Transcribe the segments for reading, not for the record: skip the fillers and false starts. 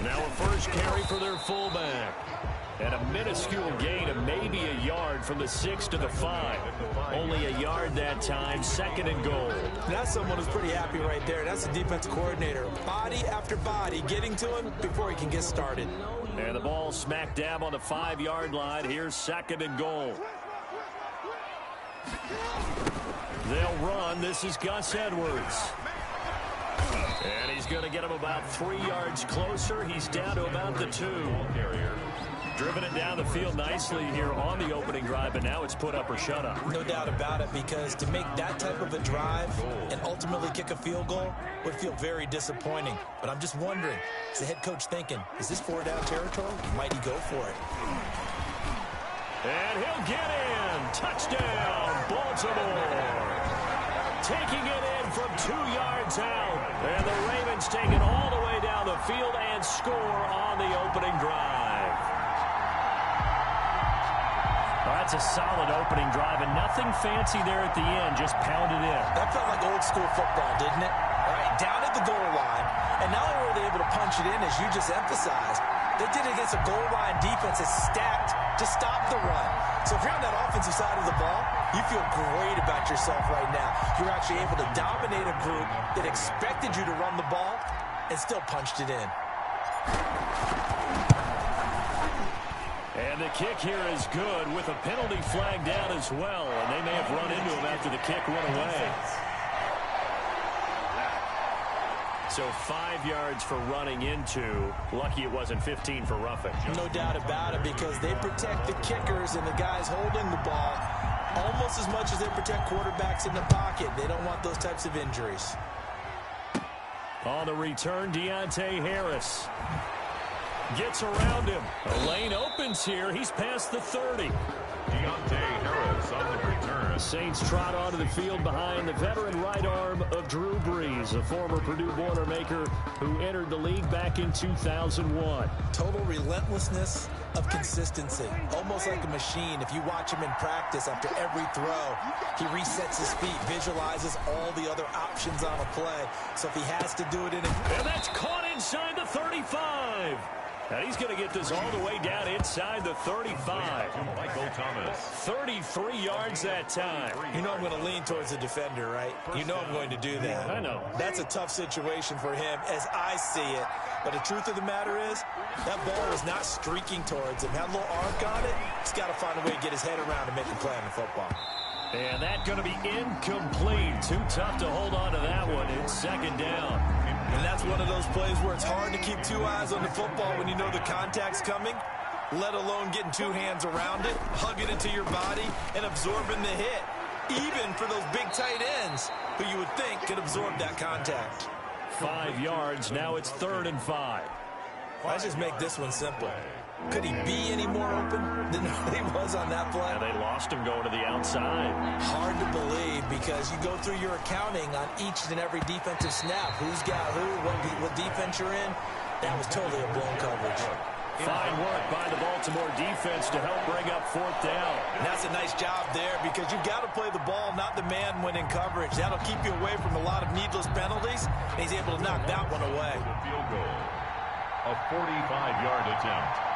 Now a first carry for their fullback. And a minuscule gain of maybe a yard from the 6 to the 5. Only a yard that time, 2nd and goal. That's someone who's pretty happy right there. That's the defense coordinator. Body after body getting to him before he can get started. And the ball smack dab on the 5-yard line. Here's 2nd and goal. They'll run. This is Gus Edwards. And he's going to get him about 3 yards closer. He's down to about the 2. Driven it down the field nicely here on the opening drive, but now it's put up or shut up. No doubt about it, because to make that type of a drive and ultimately kick a field goal would feel very disappointing. But I'm just wondering, is the head coach thinking, is this 4-down territory? Might he go for it? And he'll get in. Touchdown, Baltimore. Taking it in from 2 yards out. And the Ravens take it all the way down the field and score on the opening drive. That's a solid opening drive, and nothing fancy there at the end, just pounded in. That felt like old school football, didn't it? All right, down at the goal line, and not only were they able to punch it in, as you just emphasized, they did it against a goal line defense that's stacked to stop the run. So if you're on that offensive side of the ball, you feel great about yourself right now. You're actually able to dominate a group that expected you to run the ball and still punched it in. And the kick here is good with a penalty flag down as well. And they may have run into him after the kick went away. So 5 yards for running into. Lucky it wasn't 15 for roughing. No doubt about it, because they protect the kickers and the guys holding the ball almost as much as they protect quarterbacks in the pocket. They don't want those types of injuries. On the return, Deontay Harris gets around him. A lane opens here. He's past the 30. Deontay Harris on the return. Saints trot onto the field behind the veteran right arm of Drew Brees, a former Purdue Boilermaker who entered the league back in 2001. Total relentlessness of consistency, almost like a machine. If you watch him in practice, after every throw, he resets his feet, visualizes all the other options on a play. So if he has to do it in a... And that's caught inside the 35. And he's going to get this all the way down inside the 35. Michael Thomas. 33 yards that time. You know I'm going to lean towards the defender, right? You know I'm going to do that. I know. That's a tough situation for him as I see it. But the truth of the matter is, that ball was not streaking towards him. Had a little arc on it. He's got to find a way to get his head around and make a play on the football. And that's going to be incomplete. Too tough to hold on to that one. It's 2nd down. And that's one of those plays where it's hard to keep 2 eyes on the football when you know the contact's coming, let alone getting 2 hands around it, hugging it to your body, and absorbing the hit. Even for those big tight ends who you would think could absorb that contact. 5 yards. Now it's 3rd and 5. Let's just make this one simple. Could he be any more open than he was on that play? And they lost him going to the outside. Hard to believe, because you go through your accounting on each and every defensive snap. Who's got who, what defense you're in. That was totally a blown coverage. Fine work by the Baltimore defense to help bring up 4th down. And that's a nice job there, because you've got to play the ball, not the man when in coverage. That'll keep you away from a lot of needless penalties, and he's able to knock that one away. Field goal. A 45-yard attempt.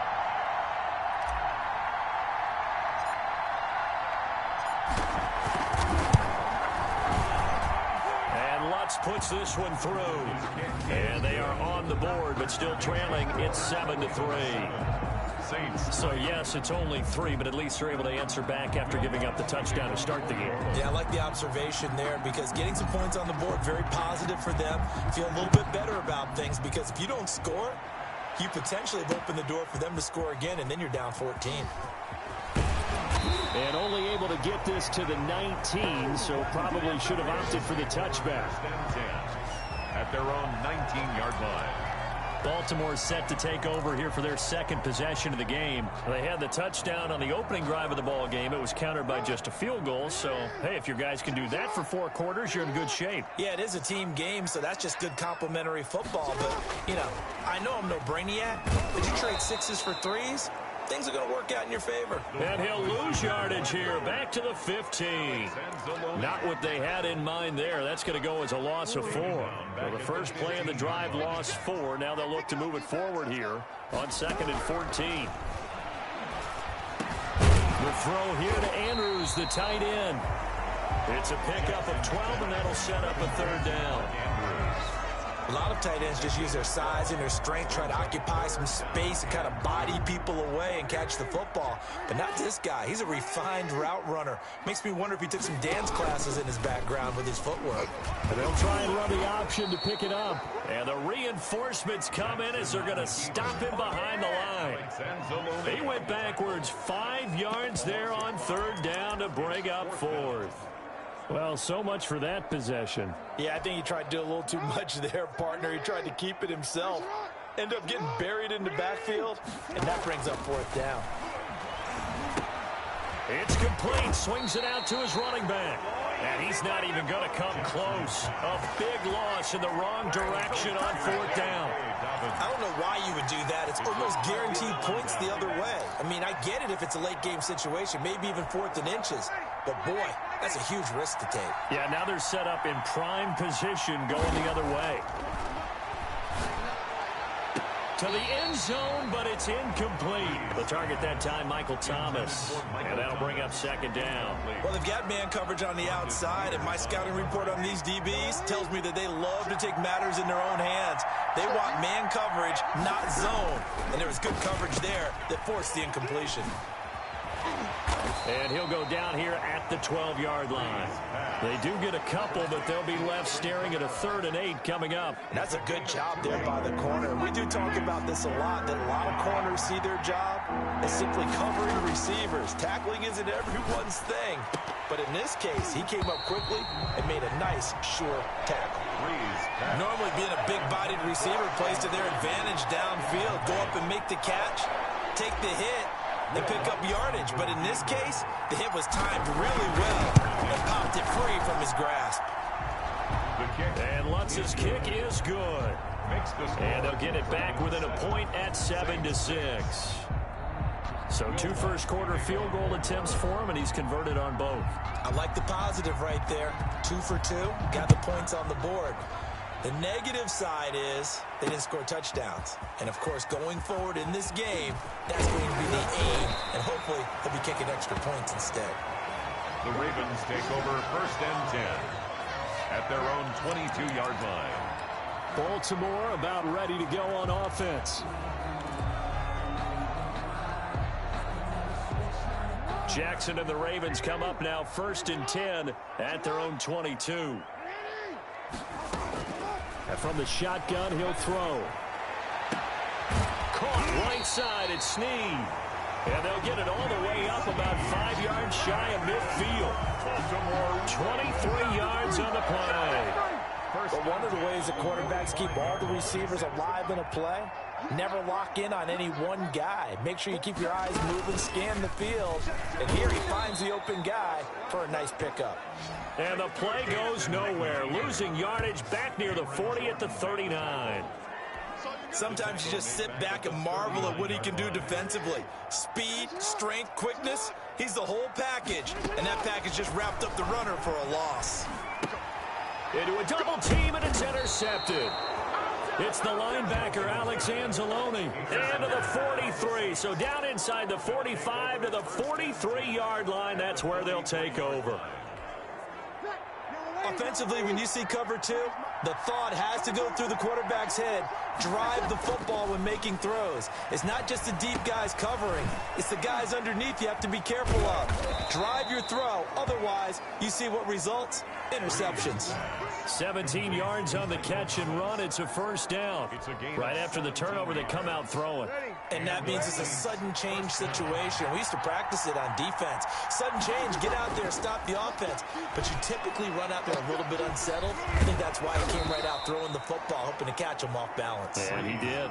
Puts this one through. And they are on the board, but still trailing. It's 7-3. So, yes, it's only 3, but at least they're able to answer back after giving up the touchdown to start the game. Yeah, I like the observation there, because getting some points on the board, very positive for them. Feel a little bit better about things, because if you don't score, you potentially have opened the door for them to score again, and then you're down 14. And only able to get this to the 19, so probably should have opted for the touchback. At their own 19-yard line. Baltimore set to take over here for their 2nd possession of the game. They had the touchdown on the opening drive of the ball game. It was countered by just a field goal. So, hey, if your guys can do that for 4 quarters, you're in good shape. Yeah, it is a team game, so that's just good complementary football. But, you know, I know I'm no brainiac, but you trade 6s for 3s, things are going to work out in your favor. And he'll lose yardage here, back to the 15. Not what they had in mind there. That's going to go as a loss of 4. Well, the first play of the drive lost 4. Now they'll look to move it forward here on 2nd and 14. The throw here to Andrews, the tight end. It's a pickup of 12, and that'll set up a 3rd down. A lot of tight ends just use their size and their strength, try to occupy some space and kind of body people away and catch the football. But not this guy. He's a refined route runner. Makes me wonder if he took some dance classes in his background with his footwork. And they'll try and run the option to pick it up. And the reinforcements come in as they're going to stop him behind the line. He went backwards 5 yards there on 3rd down to bring up 4th. Well, so much for that possession. Yeah, I think he tried to do a little too much there, partner. He tried to keep it himself. Ended up getting buried in the backfield, and that brings up 4th down. It's complete. Swings it out to his running back. And he's not even going to come close. A big loss in the wrong direction on 4th down. I don't know why you would do that. It's almost guaranteed points the other way. I mean, I get it if it's a late game situation, maybe even 4th and inches. But, boy, that's a huge risk to take. Yeah, now they're set up in prime position going the other way. To the end zone, but it's incomplete. The target that time, Michael Thomas. And that'll bring up 2nd down. Well, they've got man coverage on the outside, and my scouting report on these DBs tells me that they love to take matters in their own hands. They want man coverage, not zone. And there was good coverage there that forced the incompletion. And he'll go down here at the 12-yard line. They do get a couple, but they'll be left staring at a 3rd and 8 coming up. And that's a good job there by the corner. We do talk about this a lot, that a lot of corners see their job as simply covering receivers. Tackling isn't everyone's thing. But in this case, he came up quickly and made a nice, sure tackle. Normally being a big-bodied receiver plays to their advantage downfield. Go up and make the catch, take the hit, and pick up yardage. But in this case, the hit was timed really well and popped it free from his grasp. And Lutz's kick is good. And they'll get it back within a point at 7-6. So 2 first-quarter field goal attempts for him, and he's converted on both. I like the positive right there. 2 for 2, got the points on the board. The negative side is they didn't score touchdowns. And, of course, going forward in this game, that's going to be the aim. And hopefully they'll be kicking extra points instead. The Ravens take over 1st and 10 at their own 22-yard line. Baltimore about ready to go on offense. Jackson and the Ravens come up now 1st and 10 at their own 22. And from the shotgun, he'll throw. Caught right side at Snead. And they'll get it all the way up about 5 yards shy of midfield. 23 yards on the play. But one of the ways the quarterbacks keep all the receivers alive in a play, never lock in on any one guy. Make sure you keep your eyes moving, scan the field. And here he finds the open guy for a nice pickup. And the play goes nowhere. Losing yardage back near the 40 at the 39. Sometimes you just sit back and marvel at what he can do defensively. Speed, strength, quickness, he's the whole package. And that package just wrapped up the runner for a loss. Into a double team, and it's intercepted. It's the linebacker, Alex Anzalone. And to the 43. So down inside the 45 to the 43-yard line. That's where they'll take over. Offensively, when you see cover 2, the thought has to go through the quarterback's head. Drive the football when making throws. It's not just the deep guys covering. It's the guys underneath you have to be careful of. Drive your throw. Otherwise, you see what results? Interceptions. 17 yards on the catch and run. It's a 1st down. Right after the turnover, they come out throwing. And that means it's a sudden change situation. We used to practice it on defense. Sudden change, get out there, stop the offense. But you typically run out there a little bit unsettled. I think that's why he came right out throwing the football, hoping to catch him off balance. And he did.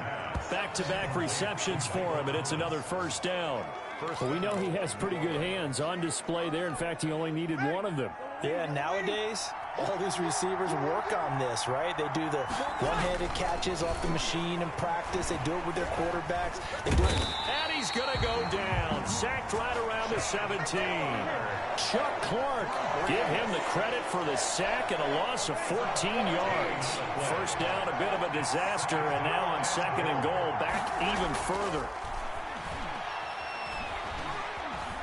Back back-to-back receptions for him, and it's another first down. Well, we know he has pretty good hands on display there. In fact, he only needed one of them. Yeah, nowadays, all these receivers work on this, right? They do the one-handed catches off the machine in practice. They do it with their quarterbacks. They do it. And he's going to go down. Sacked right around the 17. Chuck Clark, give him the credit for the sack and a loss of 14 yards. First down, a bit of a disaster, and now on second and goal, back even further.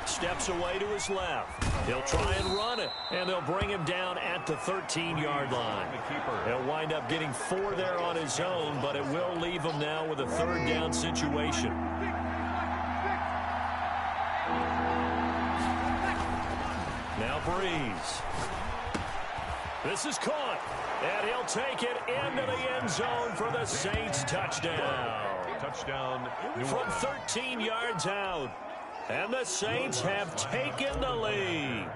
Steps away to his left. He'll try and run it, and they'll bring him down at the 13-yard line. He'll wind up getting 4 there on his own, but it will leave him now with a third down situation. Now Breeze. This is caught, and he'll take it into the end zone for the Saints touchdown. Touchdown, New From Orleans. 13 yards out. And the Saints have taken the lead.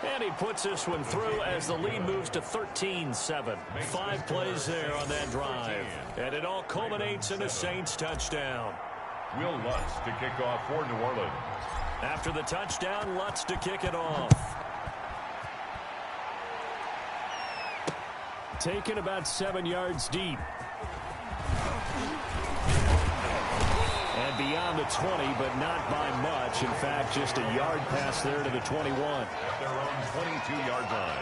And he puts this one through as the lead moves to 13-7. 5 plays there on that drive. And it all culminates in a Saints touchdown. Will Lutz to kick off for New Orleans. After the touchdown, Lutz to kick it off. Taken about 7 yards deep. And beyond the 20, but not by much. In fact, just a yard pass there to the 21. At their own 22-yard line.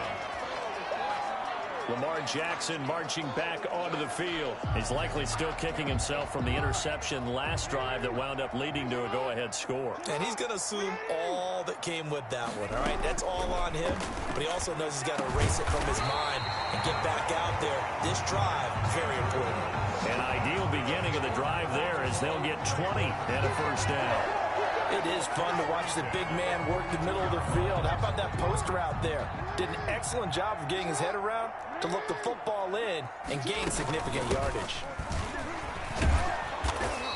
Lamar Jackson marching back onto the field. He's likely still kicking himself from the interception last drive that wound up leading to a go-ahead score. And he's going to assume all that came with that one, all right? That's all on him, but he also knows he's got to erase it from his mind and get back out there. This drive, very important. An ideal beginning of the drive there as they'll get 20 and a first down. It is fun to watch the big man work the middle of the field. How about that poster out there? Did an excellent job of getting his head around to look the football in and gain significant yardage.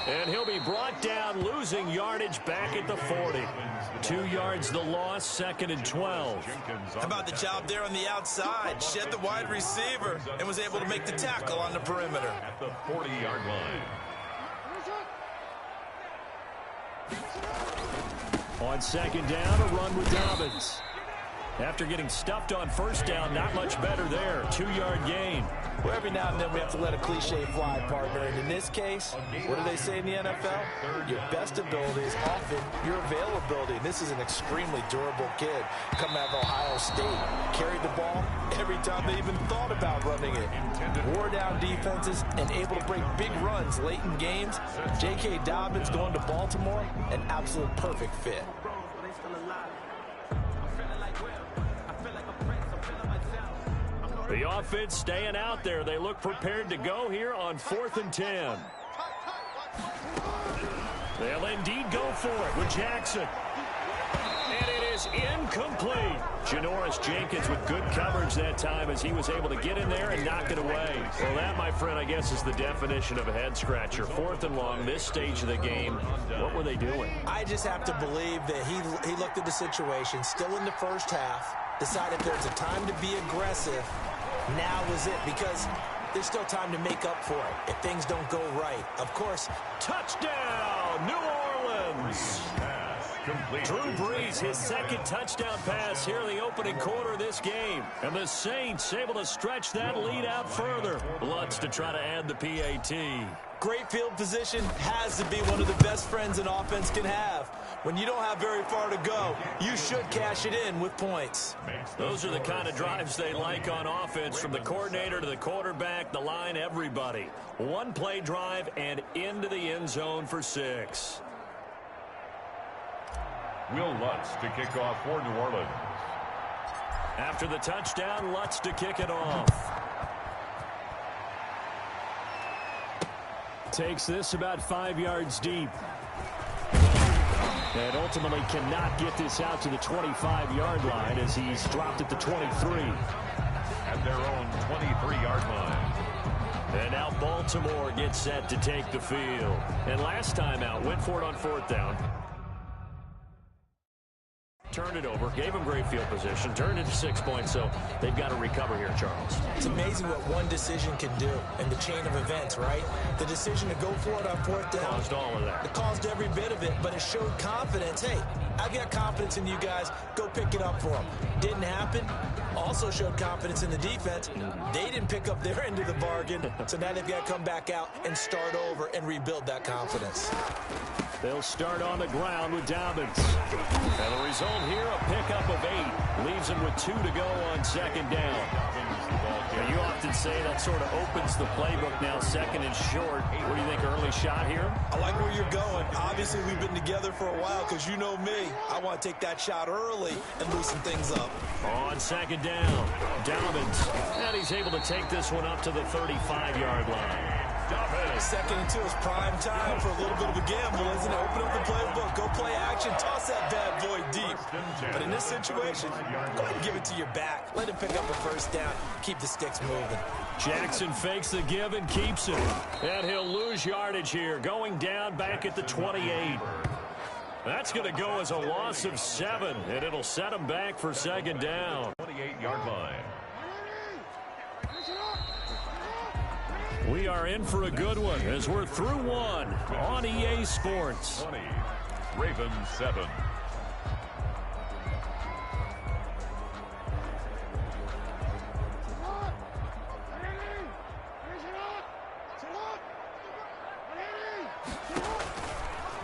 And he'll be brought down, losing yardage back at the 40. 2 yards the loss, second and 12. How about the job there on the outside? Shed the wide receiver and was able to make the tackle on the perimeter. At the 40-yard line. On second down, a run with Dobbins. After getting stuffed on first down, not much better there. 2-yard gain. Well, every now and then we have to let a cliche fly, partner. And in this case, what do they say in the NFL? Your best ability is often your availability. And this is an extremely durable kid coming out of Ohio State. Carried the ball every time they even thought about running it. Wore down defenses and able to break big runs late in games. J.K. Dobbins going to Baltimore, an absolute perfect fit. The offense staying out there. They look prepared to go here on 4th and 10. They'll indeed go for it with Jackson. And it is incomplete. Janoris Jenkins with good coverage that time as he was able to get in there and knock it away. Well, that, my friend, I guess is the definition of a head-scratcher. 4th and long, this stage of the game. What were they doing? I just have to believe that he looked at the situation, still in the first half, decided there's a time to be aggressive. Now is it, because there's still time to make up for it if things don't go right. Of course, touchdown, New Orleans. Drew Brees, his second touchdown pass here in the opening quarter of this game. And the Saints able to stretch that lead out further. Lutz to try to add the PAT. Great field position has to be one of the best friends an offense can have. When you don't have very far to go, you should cash it in with points. Those are the kind of drives they like on offense, from the coordinator to the quarterback, the line, everybody. One play drive and into the end zone for 6. Will Lutz to kick off for New Orleans. After the touchdown, Lutz to kick it off. Takes this about 5 yards deep. And ultimately cannot get this out to the 25-yard line as he's dropped at the 23. At their own 23-yard line. And now Baltimore gets set to take the field. And last time out, went for it on 4th down. turned it over, gave them great field position, turned it to 6 points, so they've got to recover here, Charles. It's amazing what one decision can do in the chain of events, right? The decision to go for it on fourth down. Caused all of that. It caused every bit of it, but it showed confidence. Hey, I've got confidence in you guys. Go pick it up for them. Didn't happen. Also showed confidence in the defense. They didn't pick up their end of the bargain, so now they've got to come back out and start over and rebuild that confidence. They'll start on the ground with Dobbins. And the result here, a pickup of 8. Leaves them with 2 to go on second down. Now, you often say that sort of opens the playbook now, second and short. What do you think, early shot here? I like where you're going. Obviously, we've been together for a while because you know me. I want to take that shot early and loosen things up. On second down, Dobbins. And he's able to take this one up to the 35-yard line. Second and 2 is prime time for a little bit of a gamble, isn't it? Open up the playbook, go play action, toss that bad boy deep. But in this situation, go ahead and give it to your back. Let him pick up a first down. Keep the sticks moving. Jackson fakes the give and keeps it. And he'll lose yardage here, going down back at the 28. That's going to go as a loss of 7, and it'll set him back for second down. 28-yard line. We are in for a good one as we're through one on EA Sports. 20, Ravens 7.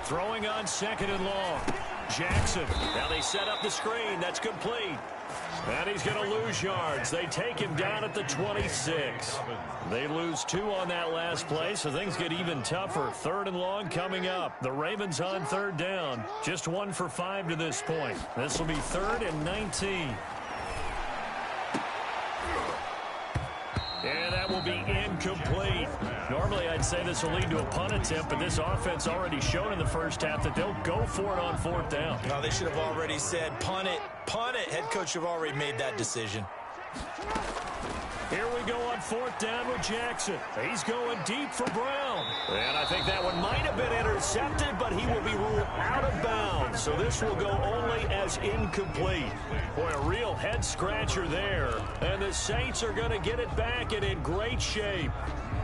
Throwing on second and long. Jackson. Now they set up the screen. That's complete. And he's going to lose yards. They take him down at the 26. They lose 2 on that last play, so things get even tougher. Third and long coming up. The Ravens on third down. Just 1 for 5 to this point. This will be 3rd and 19. And that will be incomplete. Normally, I'd say this will lead to a punt attempt, but this offense already showed in the first half that they'll go for it on 4th down. No, they should have already said, punt it, punt it. Head coach should have already made that decision. Here we go on 4th down with Jackson. He's going deep for Brown. And I think that one might have been intercepted, but he will be ruled out of bounds. So this will go only as incomplete. Boy, a real head-scratcher there. And the Saints are going to get it back and in great shape.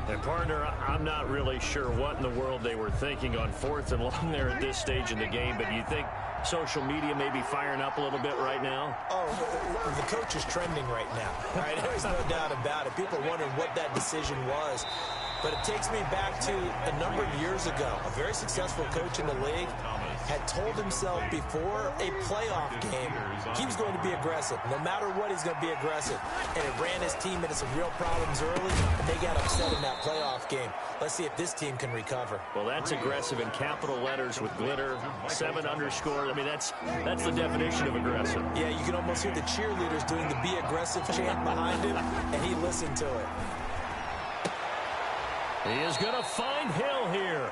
And, partner, I'm not really sure what in the world they were thinking on 4th and long there at this stage in the game, but you think social media may be firing up a little bit right now? Oh, the coach is trending right now. Right? There's no doubt about it. People are wondering what that decision was. But it takes me back to a number of years ago. A very successful coach in the league had told himself before a playoff game he was going to be aggressive. No matter what, he's going to be aggressive. And it ran his team into some real problems early, and they got upset in that playoff game. Let's see if this team can recover. Well, that's aggressive in capital letters with glitter, 7 underscore. I mean, that's the definition of aggressive. Yeah, you can almost hear the cheerleaders doing the be aggressive chant behind him, and he listened to it. He is going to find Hill here.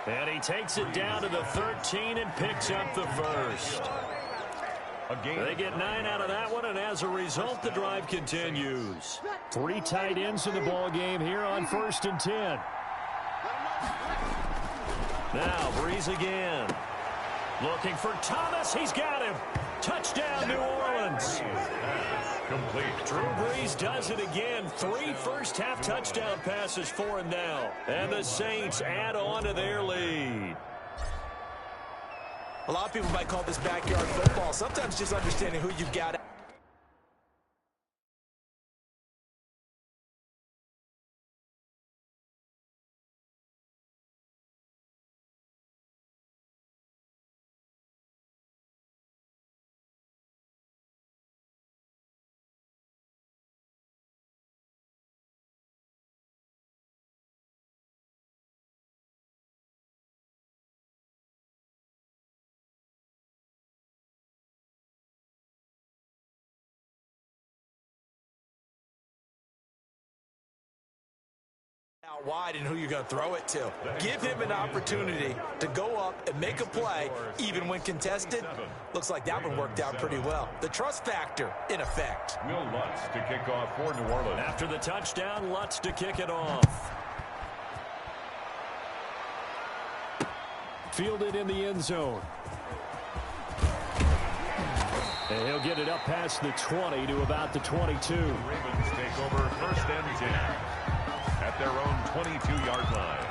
And he takes it down to the 13 and picks up the first. They get 9 out of that one, and as a result, the drive continues. 3 tight ends in the ball game here on 1st and 10. Now, Breeze again. Looking for Thomas. He's got him. Touchdown, New Orleans. Complete. Drew Brees does it again. 3 first-half touchdown passes for him now. And the Saints add on to their lead. A lot of people might call this backyard football. Sometimes just understanding who you've got. Out wide and who you're going to throw it to. Give him an opportunity to go up and make a play, even when contested. Looks like that one worked out pretty well. The trust factor in effect. Will Lutz to kick off for New Orleans. After the touchdown, Lutz to kick it off. Fielded in the end zone. And he'll get it up past the 20 to about the 22. The Ravens take over first and 10 at their own 22-yard line.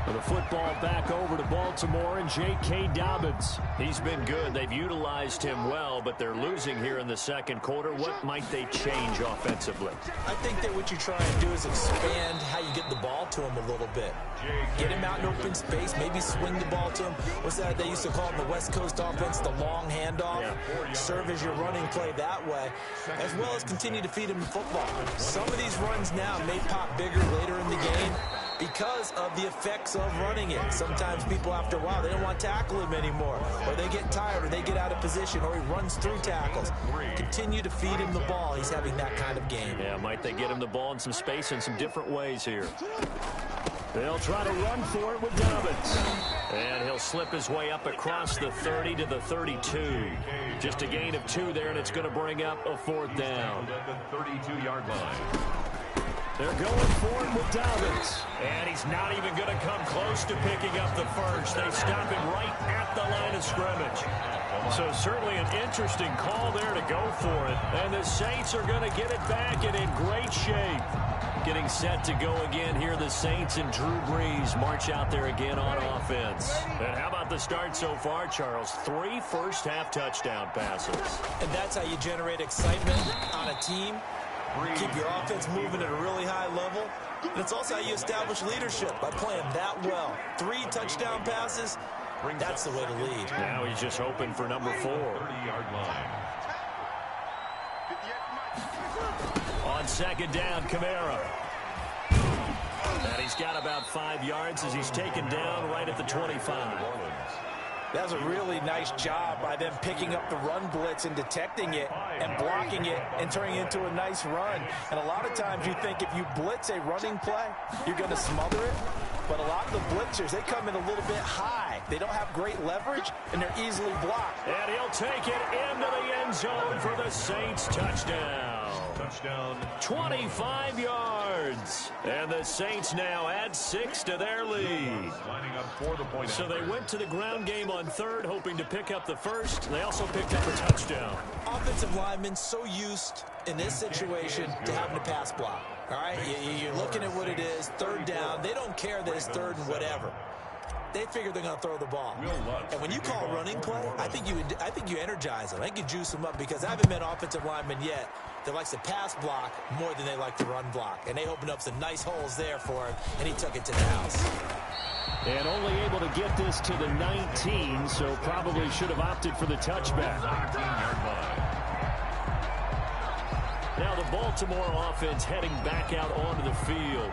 The football back over to Baltimore and J.K. Dobbins. He's been good. They've utilized him well, but they're losing here in the second quarter. What might they change offensively? I think that what you try and do is expand how you get the ball to him a little bit. Get him out in open space, maybe swing the ball to him. What's that they used to call in the West Coast offense, the long handoff? Yeah. Serve as your running play that way, as well as continue to feed him the football. Some of these runs now may pop bigger later in the game because of the effects of running it. Sometimes people, after a while, they don't want to tackle him anymore, or they get tired, or they get out of position, or he runs through tackles. Continue to feed him the ball. He's having that kind of game. Yeah, might they get him the ball in some space in some different ways here. They'll try to run for it with Dobbins. And he'll slip his way up across the 30 to the 32. Just a gain of 2 there, and it's going to bring up a 4th down. The 32-yard line. They're going for it with Dobbins. And he's not even going to come close to picking up the first. They stop him right at the line of scrimmage. So certainly an interesting call there to go for it. And the Saints are going to get it back and in great shape. Getting set to go again here. The Saints and Drew Brees march out there again on offense. And how about the start so far, Charles? 3 first-half touchdown passes. And that's how you generate excitement on a team. Keep your offense moving at a really high level. And it's also how you establish leadership, by playing that well. 3 touchdown passes, that's the way to lead. Now he's just hoping for number 4. 30-yard line. On 2nd down, Kamara. And he's got about 5 yards as he's taken down right at the 25. That was a really nice job by them picking up the run blitz and detecting it and blocking it and turning it into a nice run. And a lot of times you think if you blitz a running play, you're going to smother it. But a lot of the blitzers, they come in a little bit high. They don't have great leverage, and they're easily blocked. And he'll take it into the end zone for the Saints touchdown. Touchdown. 25 yards. And the Saints now add 6 to their lead. Lining up for the point. So they went to the ground game on 3rd, hoping to pick up the first. They also picked up a touchdown. Offensive linemen so used in this situation to having a pass block. All right, you're looking at what it is, 3rd down. They don't care that it's 3rd and whatever. They figure they're going to throw the ball. And when you call running play, I think you energize them. I think you juice them up, because I haven't met offensive linemen yet that likes to pass block more than they like to run block. And they opened up some nice holes there for him, and he took it to the house. And only able to get this to the 19, so probably should have opted for the touchback. 19-yard line. Now the Baltimore offense heading back out onto the field.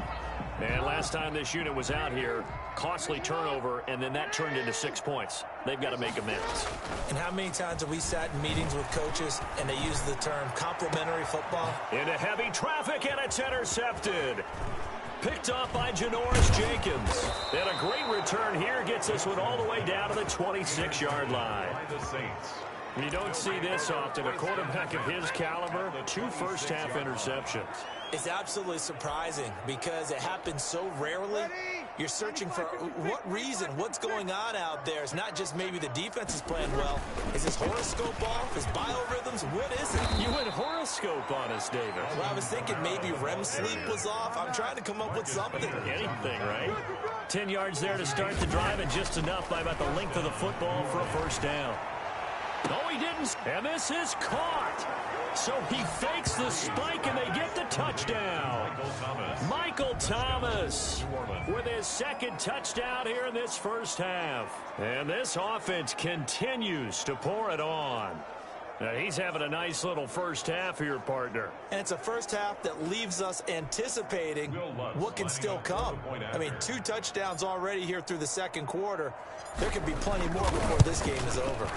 And last time this unit was out here, costly turnover, and then that turned into 6 points. They've got to make amends. And how many times have we sat in meetings with coaches and they use the term complementary football? Into heavy traffic, and it's intercepted. Picked off by Janoris Jenkins. And a great return here gets this one all the way down to the 26-yard line. By the Saints. You don't see this often. A quarterback of his caliber, 2 first-half interceptions. It's absolutely surprising because it happens so rarely. You're searching for what reason, what's going on out there. It's not just maybe the defense is playing well. Is his horoscope off? His biorhythms? What is it? You went horoscope on us, David. Well, I was thinking maybe REM sleep was off. I'm trying to come up with something. Anything, right? 10 yards there to start the drive, and just enough by about the length of the football for a first down. No, he didn't. And this is caught. So he fakes the spike, and they get the touchdown. Michael Thomas with his 2nd touchdown here in this first half. And this offense continues to pour it on. Now, he's having a nice little first half here, partner. And it's a first half that leaves us anticipating what can still come. I mean, 2 touchdowns already here through the second quarter. There could be plenty more before this game is over.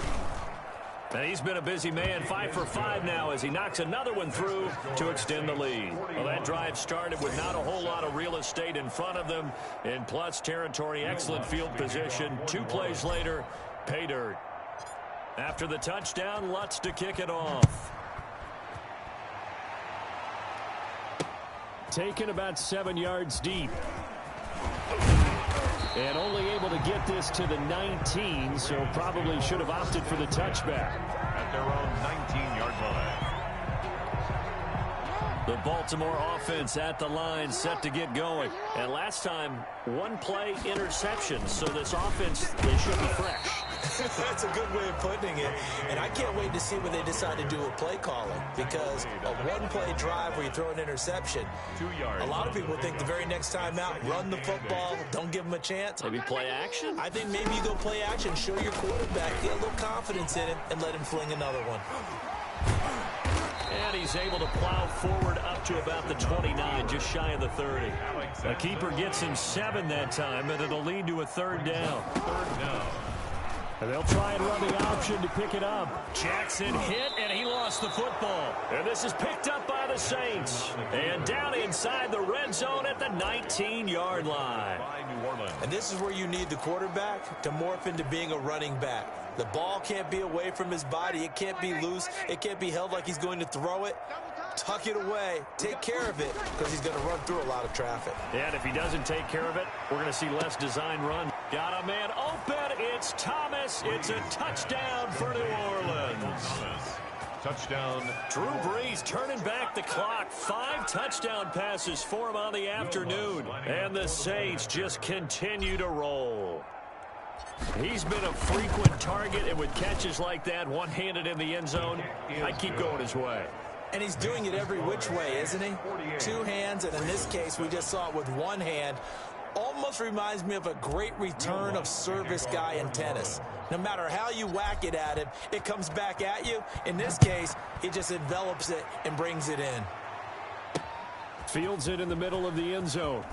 And he's been a busy man, 5 for 5 now as he knocks another one through to extend the lead. Well, that drive started with not a whole lot of real estate in front of them. In plus territory, excellent field position. 2 plays later, pay dirt. After the touchdown, Lutz to kick it off. Taken about 7 yards deep. And only able to get this to the 19, so probably should have opted for the touchback. At their own 19-yard line. The Baltimore offense at the line, set to get going. And last time, one play interception, so this offense, they should be fresh. That's a good way of putting it. And I can't wait to see what they decide to do with play calling, because a one-play drive where you throw an interception, 2 yards. a lot of people think the very next time out, run the football, don't give them a chance. Maybe play action? I think maybe you go play action, show your quarterback, get a little confidence in him, and let him fling another one. And he's able to plow forward up to about the 29, just shy of the 30. The keeper gets him 7 that time, and it'll lead to a third down. Third down. And they'll try and run the option to pick it up. Jackson hit, and he lost the football. And this is picked up by the Saints. And down inside the red zone at the 19-yard line. By New Orleans. And this is where you need the quarterback to morph into being a running back. The ball can't be away from his body. It can't be loose. It can't be held like he's going to throw it. Tuck it away. Take care of it, because he's going to run through a lot of traffic. And if he doesn't take care of it, we're going to see less design run. Got a man open. It's Thomas. It's a touchdown for New Orleans. Touchdown. Drew Brees turning back the clock. 5 touchdown passes for him on the afternoon. And the Saints just continue to roll. He's been a frequent target, and with catches like that, one-handed in the end zone, I'd keep going his way. And he's doing it every which way, isn't he? 2 hands, and in this case, we just saw it with 1 hand. Almost reminds me of a great return of service guy in tennis. No matter how you whack it at him, it comes back at you. In this case, he just envelops it and brings it in. Fields it in the middle of the end zone.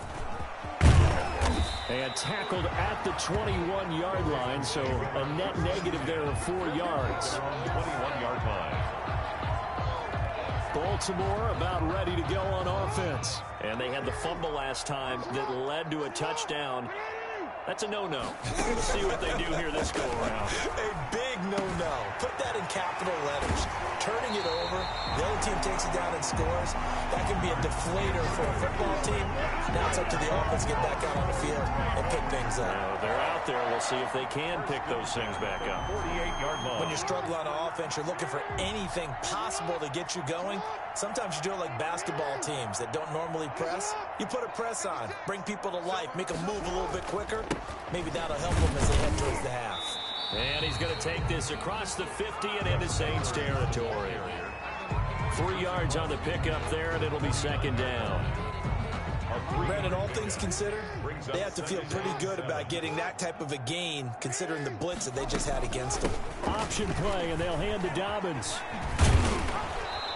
And tackled at the 21-yard line, so a net negative there of 4 yards. 21-yard line. Baltimore about ready to go on offense. And they had the fumble last time that led to a touchdown. That's a no-no. We'll see what they do here this go-around. A big no-no. Put that in capital letters. Turning it over, the other team takes it down and scores. That can be a deflator for a football team. Now it's up to the offense to get back out on the field and pick things up. They're out there. We'll see if they can pick those things back up. 48-yard line. When you struggle on offense, you're looking for anything possible to get you going. Sometimes you do it like basketball teams that don't normally press. You put a press on, bring people to life, make them move a little bit quicker. Maybe that'll help them as they head towards the half. And he's going to take this across the 50 and into Saints territory. 3 yards on the pickup there, and it'll be second down. Brandon, all things considered, they have to feel pretty good about getting that type of a gain, considering the blitz that they just had against them. Option play, and they'll hand to Dobbins.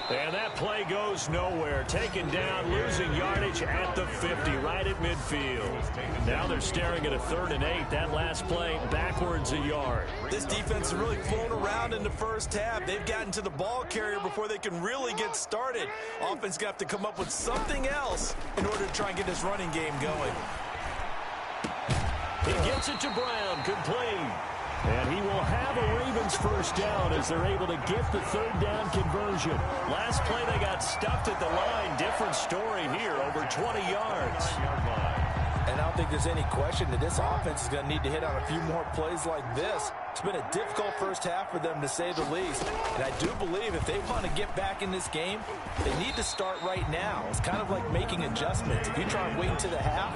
And that play goes nowhere. Taken down, losing yardage at the 50, right at midfield. Now they're staring at a 3rd and 8. That last play, backwards a yard. This defense is really flown around in the first half. They've gotten to the ball carrier before they can really get started. Offense got to come up with something else in order to try and get this running game going. He gets it to Brown, complete. And he will have a Ravens first down as they're able to get the 3rd down conversion. Last play they got stuffed at the line. Different story here, over 20 yards. And I don't think there's any question that this offense is going to need to hit on a few more plays like this. It's been a difficult first half for them, to say the least. And I do believe if they want to get back in this game, they need to start right now. It's kind of like making adjustments. If you try and wait until the half,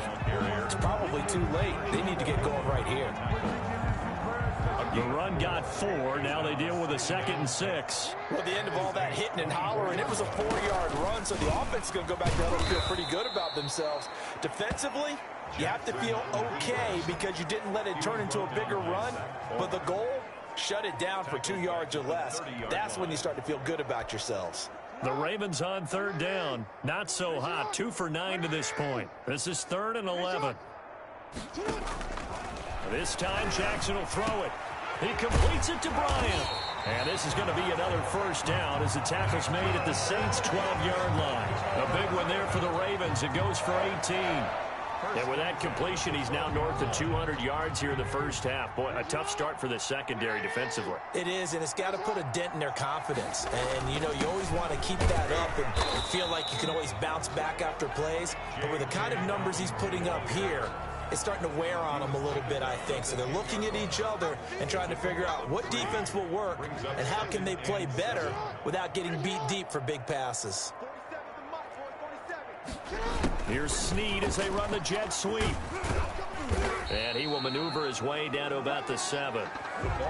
it's probably too late. They need to get going right here. The run got 4. Now they deal with a 2nd and 6. Well, at the end of all that hitting and hollering, it was a 4-yard run, so the offense is going to go back down and feel pretty good about themselves. Defensively, you have to feel okay because you didn't let it turn into a bigger run, but the goal, shut it down for 2 yards or less. That's when you start to feel good about yourselves. The Ravens on 3rd down. Not so hot. 2 for 9 to this point. This is 3rd and 11. This time Jackson will throw it. He completes it to Bryant. And this is going to be another first down as the tackle's made at the Saints' 12-yard line. A big one there for the Ravens. It goes for 18. And with that completion, he's now north of 200 yards here in the first half. Boy, a tough start for the secondary defensively. It is, and it's got to put a dent in their confidence. And, you know, you always want to keep that up and feel like you can always bounce back after plays. But with the kind of numbers he's putting up here, is starting to wear on them a little bit, I think. So they're looking at each other and trying to figure out what defense will work and how can they play better without getting beat deep for big passes. Here's Snead as they run the jet sweep. And he will maneuver his way down to about the 7.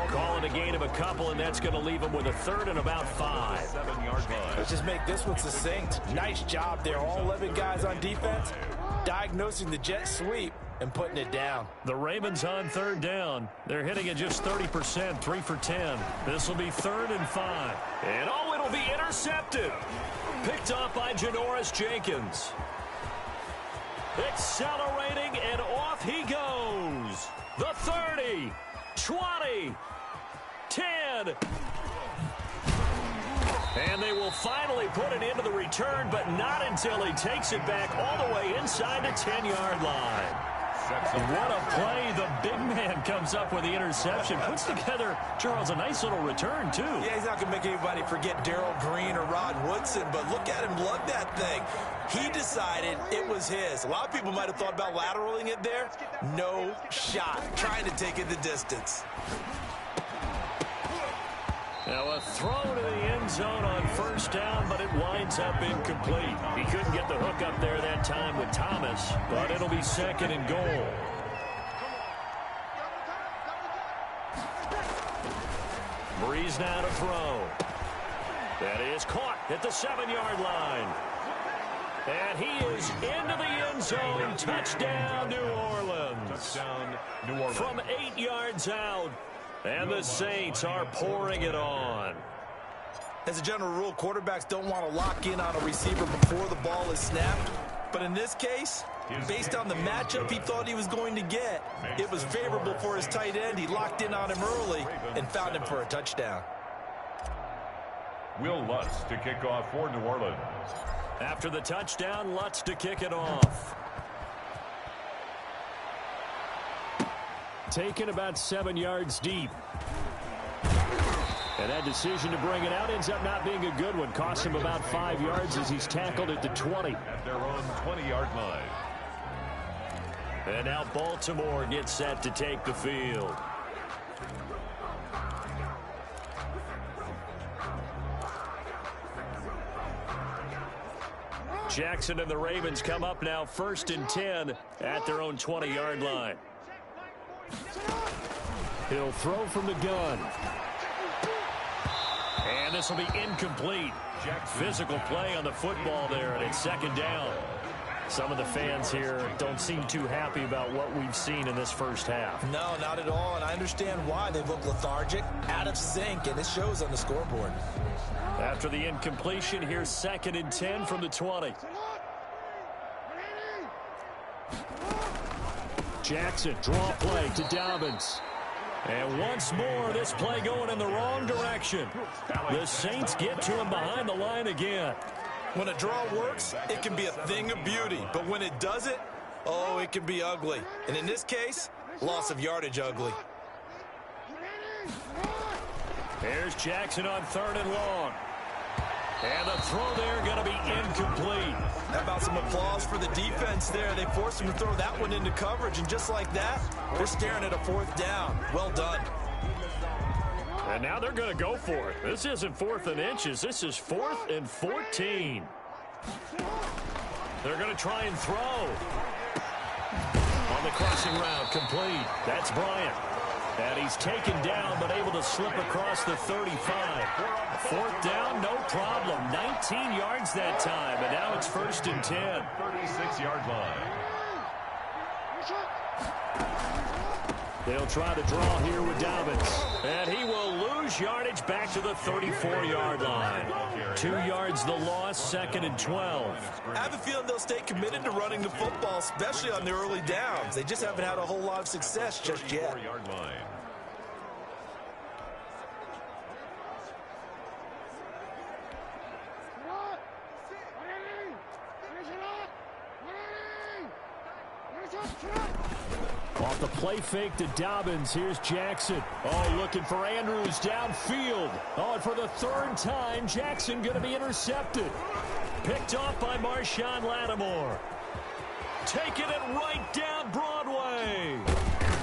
Calling a gain of a couple, and that's going to leave him with a 3rd and about 5. 7-yard line. Let's just make this one succinct. Nice job there. All 11 guys on defense diagnosing the jet sweep and putting it down. The Ravens on 3rd down. They're hitting at just 30%, 3 for 10. This will be 3rd and 5. And oh, it'll be intercepted. Picked off by Janoris Jenkins. Accelerating, and off he goes. The 30, 20, 10. And they will finally put it into the return, but not until he takes it back all the way inside the 10-yard line. What a play. The big man comes up with the interception. Puts together, Charles, a nice little return, too. Yeah, he's not going to make anybody forget Darrell Green or Rod Woodson, but look at him lug that thing. He decided it was his. A lot of people might have thought about lateraling it there. No shot. Trying to take it the distance. Now a throw to the end zone on 1st down, but it winds up incomplete. He couldn't get the hook up there that time with Thomas, but it'll be 2nd and goal. Breeze now to throw. That is caught at the 7-yard line. And he is into the end zone. Touchdown, New Orleans. Touchdown, New Orleans. From 8 yards out. And the Saints are pouring it on. As a general rule, quarterbacks don't want to lock in on a receiver before the ball is snapped. But in this case, based on the matchup he thought he was going to get, it was favorable for his tight end. He locked in on him early and found him for a touchdown. Will Lutz to kick off for New Orleans. After the touchdown, Lutz to kick it off. Taken about 7 yards deep. And that decision to bring it out ends up not being a good one. Cost him about 5 yards as he's tackled at the 20. At their own 20-yard line. And now Baltimore gets set to take the field. Jackson and the Ravens come up now 1st and 10 at their own 20-yard line. He'll throw from the gun. And this will be incomplete. Physical play on the football there, and it's 2nd down. Some of the fans here don't seem too happy about what we've seen in this first half. No, not at all, and I understand why. They look lethargic, out of sync, and it shows on the scoreboard. After the incompletion, here's 2nd and 10 from the 20. Jackson, draw play to Dobbins. And once more, this play going in the wrong direction. The Saints get to him behind the line again. When a draw works, it can be a thing of beauty. But when it doesn't, oh, it can be ugly. And in this case, loss of yardage ugly. Here's Jackson on 3rd and long. And the throw there going to be incomplete. How about some applause for the defense there? They forced him to throw that one into coverage, and just like that, we're staring at a 4th down. Well done. And now they're going to go for it. This isn't 4th and inches. This is 4th and 14. They're going to try and throw. On the crossing route, complete. That's Bryant. And he's taken down, but able to slip across the 35. 4th down, no problem. 19 yards that time, and now it's 1st and 10. 36-yard line. They'll try to draw here with Dobbins. And he will lose yardage back to the 34-yard line. 2 yards the loss, 2nd and 12. I have a feeling they'll stay committed to running the football, especially on the early downs. They just haven't had a whole lot of success just yet. 4-yard line. Off the play fake to Dobbins. Here's Jackson. Oh, looking for Andrews downfield. Oh, and for the 3rd time, Jackson going to be intercepted. Picked off by Marshawn Lattimore. Taking it right down Broadway. away.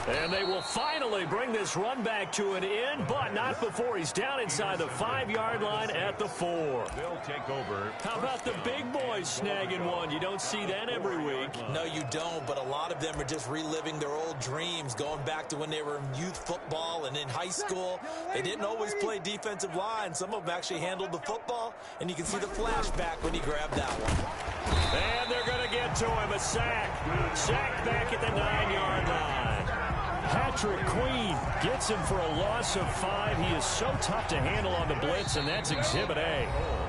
And they will finally bring this run back to an end, but not before he's down inside the 5-yard line at the 4. They'll take over. How about the big boys snagging one? You don't see that every week. No, you don't, but a lot of them are just reliving their old dreams, going back to when they were in youth football and in high school. They didn't always play defensive line. Some of them actually handled the football, and you can see the flashback when he grabbed that one. And they're going to get to him, a sack. Sack back at the 9-yard line. Patrick Queen gets him for a loss of 5. He is so tough to handle on the blitz, and that's Exhibit A.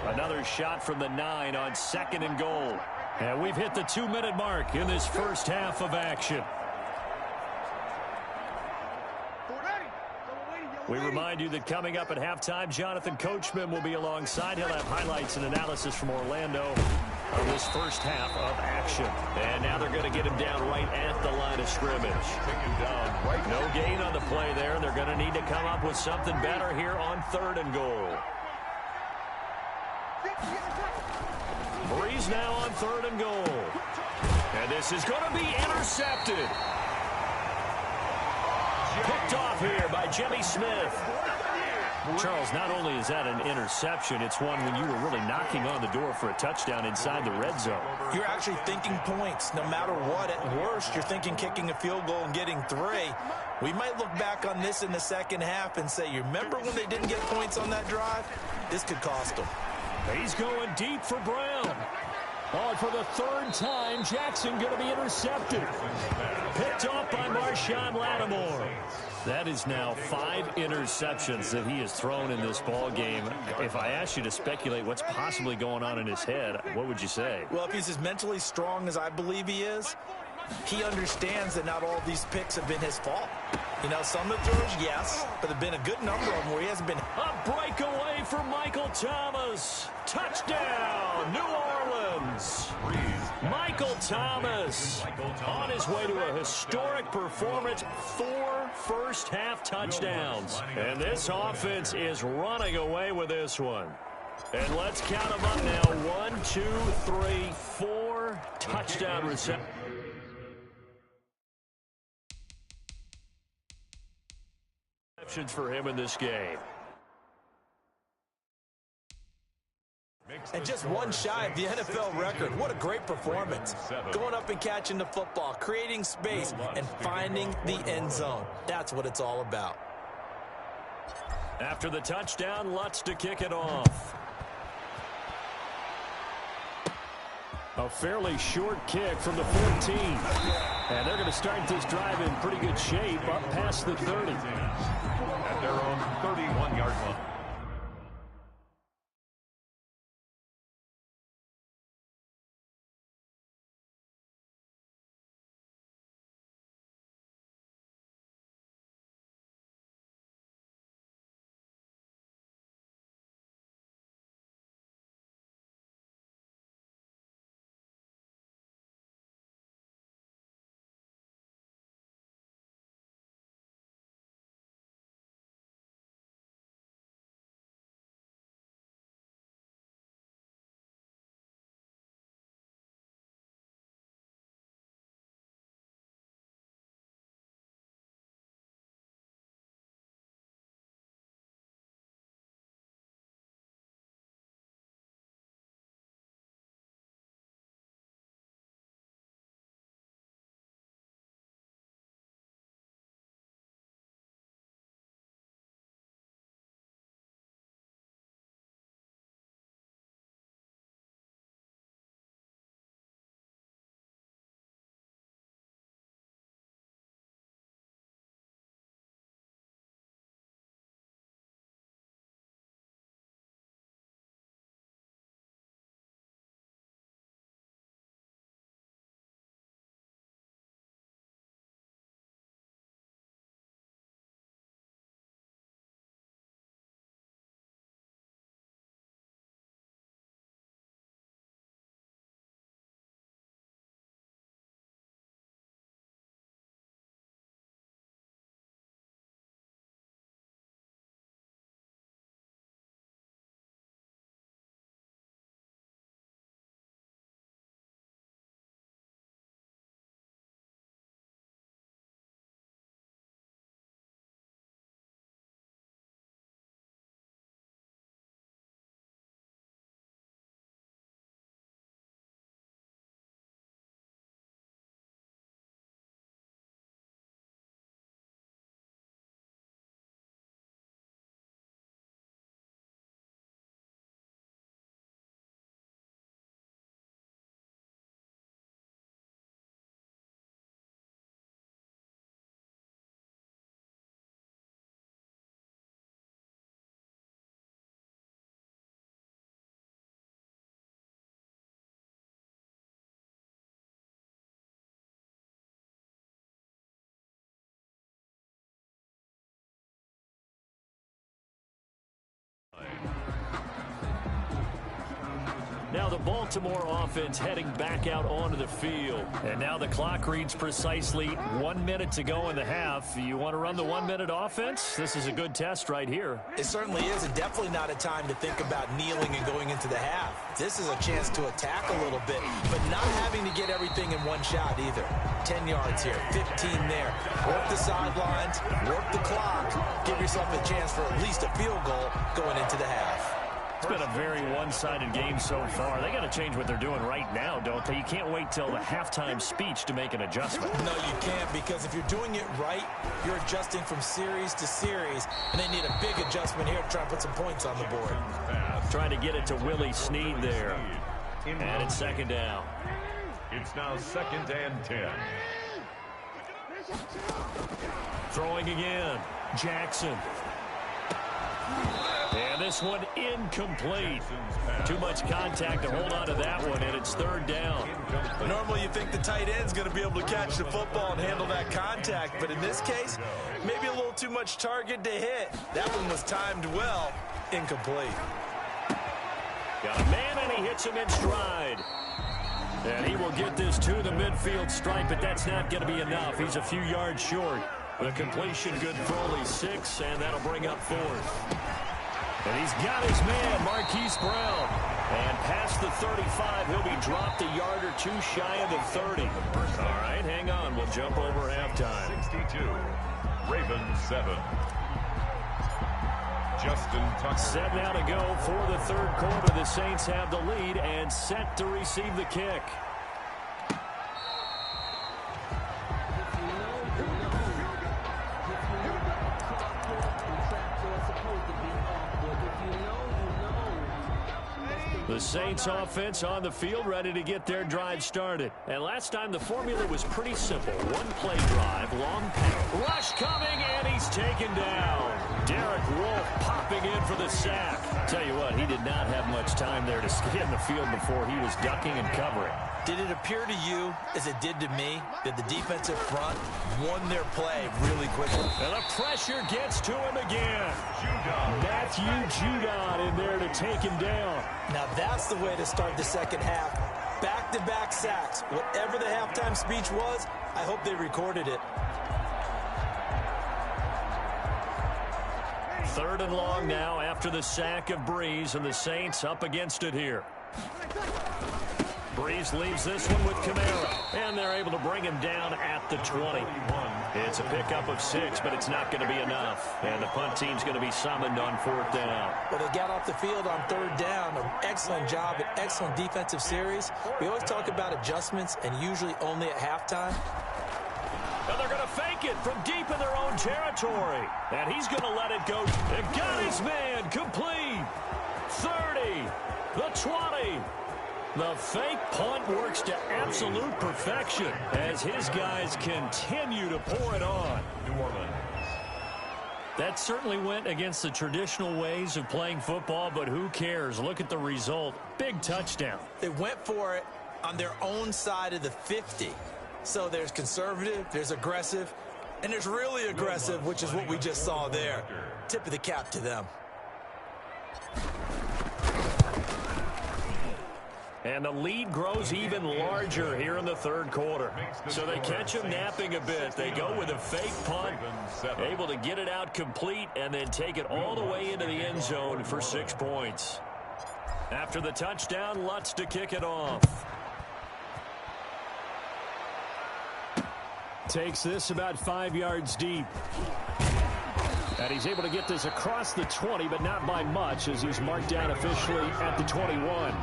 Another shot from the 9 on 2nd and goal. And we've hit the 2-minute mark in this first half of action. We remind you that coming up at halftime, Jonathan Coachman will be alongside. He'll have highlights and analysis from Orlando of this first half of action. And now they're going to get him down right at the line of scrimmage. No gain on the play there, and they're going to need to come up with something better here on 3rd and goal. Breeze now on 3rd and goal. And this is going to be intercepted. Picked off here by Jimmy Smith. Charles, not only is that an interception, it's one when you were really knocking on the door for a touchdown inside the red zone. You're actually thinking points no matter what. At worst, you're thinking kicking a field goal and getting 3. We might look back on this in the second half and say, you remember when they didn't get points on that drive? This could cost them. He's going deep for Brown. Oh, for the 3rd time, Jackson going to be intercepted. Picked off by Marshawn Lattimore. That is now 5 interceptions that he has thrown in this ball game. If I asked you to speculate what's possibly going on in his head, what would you say? Well, if he's as mentally strong as I believe he is, he understands that not all these picks have been his fault. You know, some of the throws, yes, but there have been a good number of them where he hasn't been. A breakaway for Michael Thomas. Touchdown, New Orleans. Michael Thomas on his way to a historic performance. 4 first-half touchdowns. And this offense is running away with this one. And let's count them up now. 1, 2, 3, 4 touchdown receptions for him in this game. And just one shy of the NFL record. What a great performance. Going up and catching the football, creating space, and finding the end zone. That's what it's all about. After the touchdown, Lutz to kick it off. A fairly short kick from the 14. And they're going to start this drive in pretty good shape up past the 30. At their own 31-yard line. Now the Baltimore offense heading back out onto the field. And now the clock reads precisely 1 minute to go in the half. You want to run the 1 minute offense? This is a good test right here. It certainly is, and definitely not a time to think about kneeling and going into the half. This is a chance to attack a little bit, but not having to get everything in one shot either. 10 yards here, 15 there. Work the sidelines, work the clock, give yourself a chance for at least a field goal going into the half. It's been a very one-sided game so far. They got to change what they're doing right now, don't they? You can't wait till the halftime speech to make an adjustment. No, you can't, because if you're doing it right, you're adjusting from series to series, and they need a big adjustment here to try and put some points on the board. Trying to get it to Willie Snead there. And it's second down. It's now 2nd and 10. Throwing again. Jackson. And this one incomplete. Too much contact to hold on to that one, and it's third down. Normally you think the tight end's going to be able to catch the football and handle that contact, but in this case, maybe a little too much target to hit. That one was timed well. Incomplete. Got a man, and he hits him in stride. And he will get this to the midfield stripe, but that's not going to be enough. He's a few yards short. The completion good for only 6, and that'll bring up 4th. And he's got his man, Marquise Brown. And past the 35, he'll be dropped a yard or two shy of the 30. All right, hang on. We'll jump over halftime. 62, Ravens 7. Justin Tucker. 7 now to go for the third quarter. The Saints have the lead and set to receive the kick. The Saints offense on the field, ready to get their drive started. And last time the formula was pretty simple. One play drive, long pass. Rush coming, and he's taken down. Derek Wolfe popping in for the sack. Tell you what, he did not have much time there to scan the field before he was ducking and covering. Did it appear to you, as it did to me, that the defensive front won their play really quickly? And the pressure gets to him again. Matthew Judon in there to take him down. Now that's the way to start the second half. Back-to-back sacks. Whatever the halftime speech was, I hope they recorded it. 3rd and long now after the sack of Breeze, and the Saints up against it here. Breeze leaves this one with Kamara, and they're able to bring him down at the 20. It's a pickup of 6, but it's not going to be enough. And the punt team's going to be summoned on 4th down. Well, they got off the field on 3rd down. An excellent job, an excellent defensive series. We always talk about adjustments, and usually only at halftime. And they're going to fake it from deep in their own territory. And he's going to let it go. They've got his man complete. 30, the 20. The fake punt works to absolute perfection as his guys continue to pour it on. New Orleans. That certainly went against the traditional ways of playing football, but who cares? Look at the result. Big touchdown. They went for it on their own side of the 50. So there's conservative, there's aggressive, and there's really aggressive, which is what we just saw there. Tip of the cap to them. And the lead grows even larger here in the 3rd quarter. So they catch him napping a bit. They go with a fake punt, able to get it out complete, and then take it all the way into the end zone for 6 points. After the touchdown, Lutz to kick it off. Takes this about 5 yards deep. And he's able to get this across the 20, but not by much, as he's marked down officially at the 21.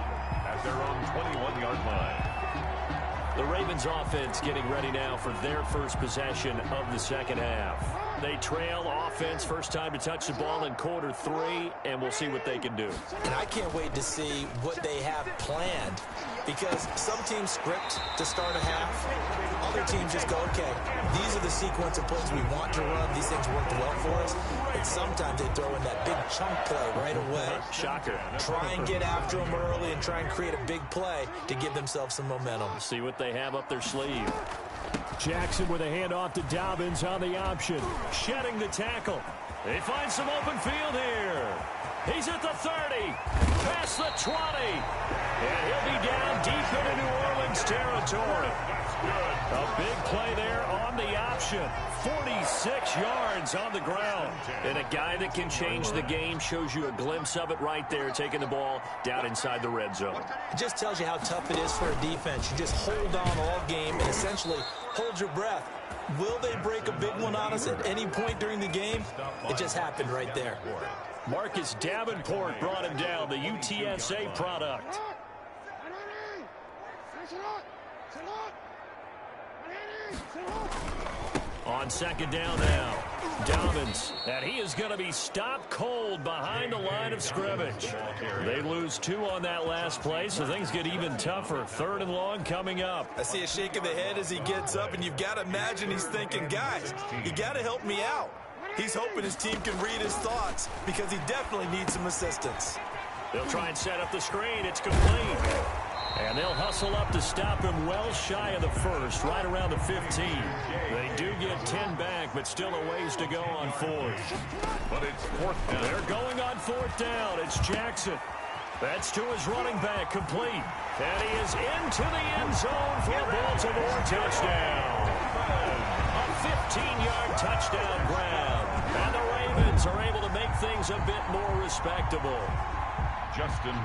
At their own 21-yard line. The Ravens offense getting ready now for their first possession of the second half. They trail offense, first time to touch the ball in quarter 3, and we'll see what they can do. And I can't wait to see what they have planned, because some teams script to start a half. Other teams just go, okay, these are the sequence of plays we want to run. These things worked well for us. And sometimes they throw in that big chunk play right away. Shocker. Try and get after them early and try and create a big play to give themselves some momentum. See what they have up their sleeve. Jackson with a handoff to Dobbins on the option. Shedding the tackle. They find some open field here. He's at the 30. Past the 20. And he'll be down deep into New Orleans territory. A big play there on the option. 46 yards on the ground. And a guy that can change the game shows you a glimpse of it right there, taking the ball down inside the red zone. It just tells you how tough it is for a defense. You just hold on all game and essentially hold your breath. Will they break a big one on us at any point during the game? It just happened right there. Marcus Davenport brought him down, the UTSA product. On second down now, Dobbins, and he is going to be stopped cold behind the line of scrimmage. They lose 2 on that last play, so things get even tougher. 3rd and long coming up. I see a shake of the head as he gets up, and you've got to imagine he's thinking, guys, you got to help me out. He's hoping his team can read his thoughts because he definitely needs some assistance. They'll try and set up the screen. It's complete. And they'll hustle up to stop him well shy of the first, right around the 15. They do get 10 back, but still a ways to go on 4th. But it's 4th down. They're going on 4th down. It's Jackson. That's to his running back, complete. And he is into the end zone for a Baltimore touchdown. A 15-yard touchdown grab. And the Ravens are able to make things a bit more respectable.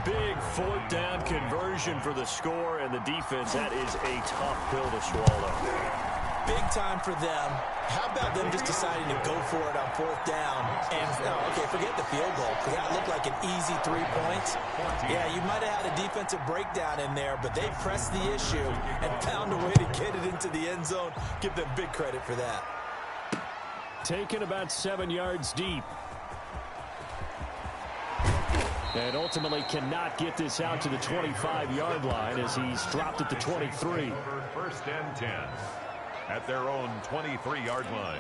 Big 4th down conversion for the score, and the defense, that is a tough pill to swallow. Big time for them. How about them just deciding to go for it on 4th down? And, okay, forget the field goal, because that looked like an easy 3 points. Yeah, you might have had a defensive breakdown in there, but they pressed the issue and found a way to get it into the end zone. Give them big credit for that. Taken about 7 yards deep. And ultimately cannot get this out to the 25-yard line as he's dropped at the 23. 1st and 10 at their own 23-yard line.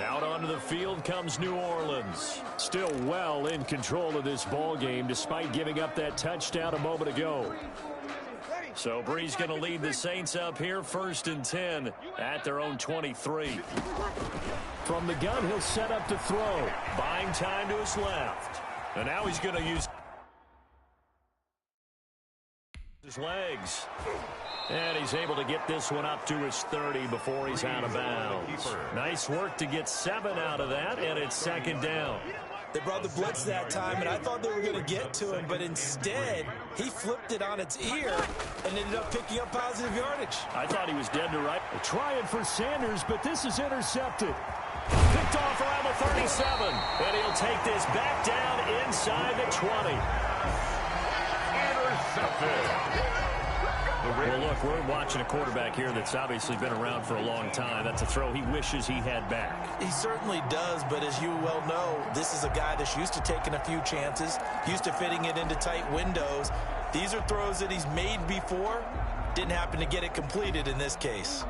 Out onto the field comes New Orleans. Still well in control of this ball game despite giving up that touchdown a moment ago. So Bree's going to lead the Saints up here, 1st and 10 at their own 23. From the gun, he'll set up to throw. Buying time to his left. And now he's going to use his legs. And he's able to get this one up to his 30 before he's out of bounds. Nice work to get 7 out of that, and it's 2nd down. They brought the blitz that time, and I thought they were going to get to him, but instead, he flipped it on its ear and ended up picking up positive yardage. I thought he was dead to right. Trying for Sanders, but this is intercepted. Picked off around the 37, and he'll take this back down inside the 20. Intercepted. Well, look, we're watching a quarterback here that's obviously been around for a long time. That's a throw he wishes he had back. He certainly does, but as you well know, this is a guy that's used to taking a few chances, used to fitting it into tight windows. These are throws that he's made before. Didn't happen to get it completed in this case.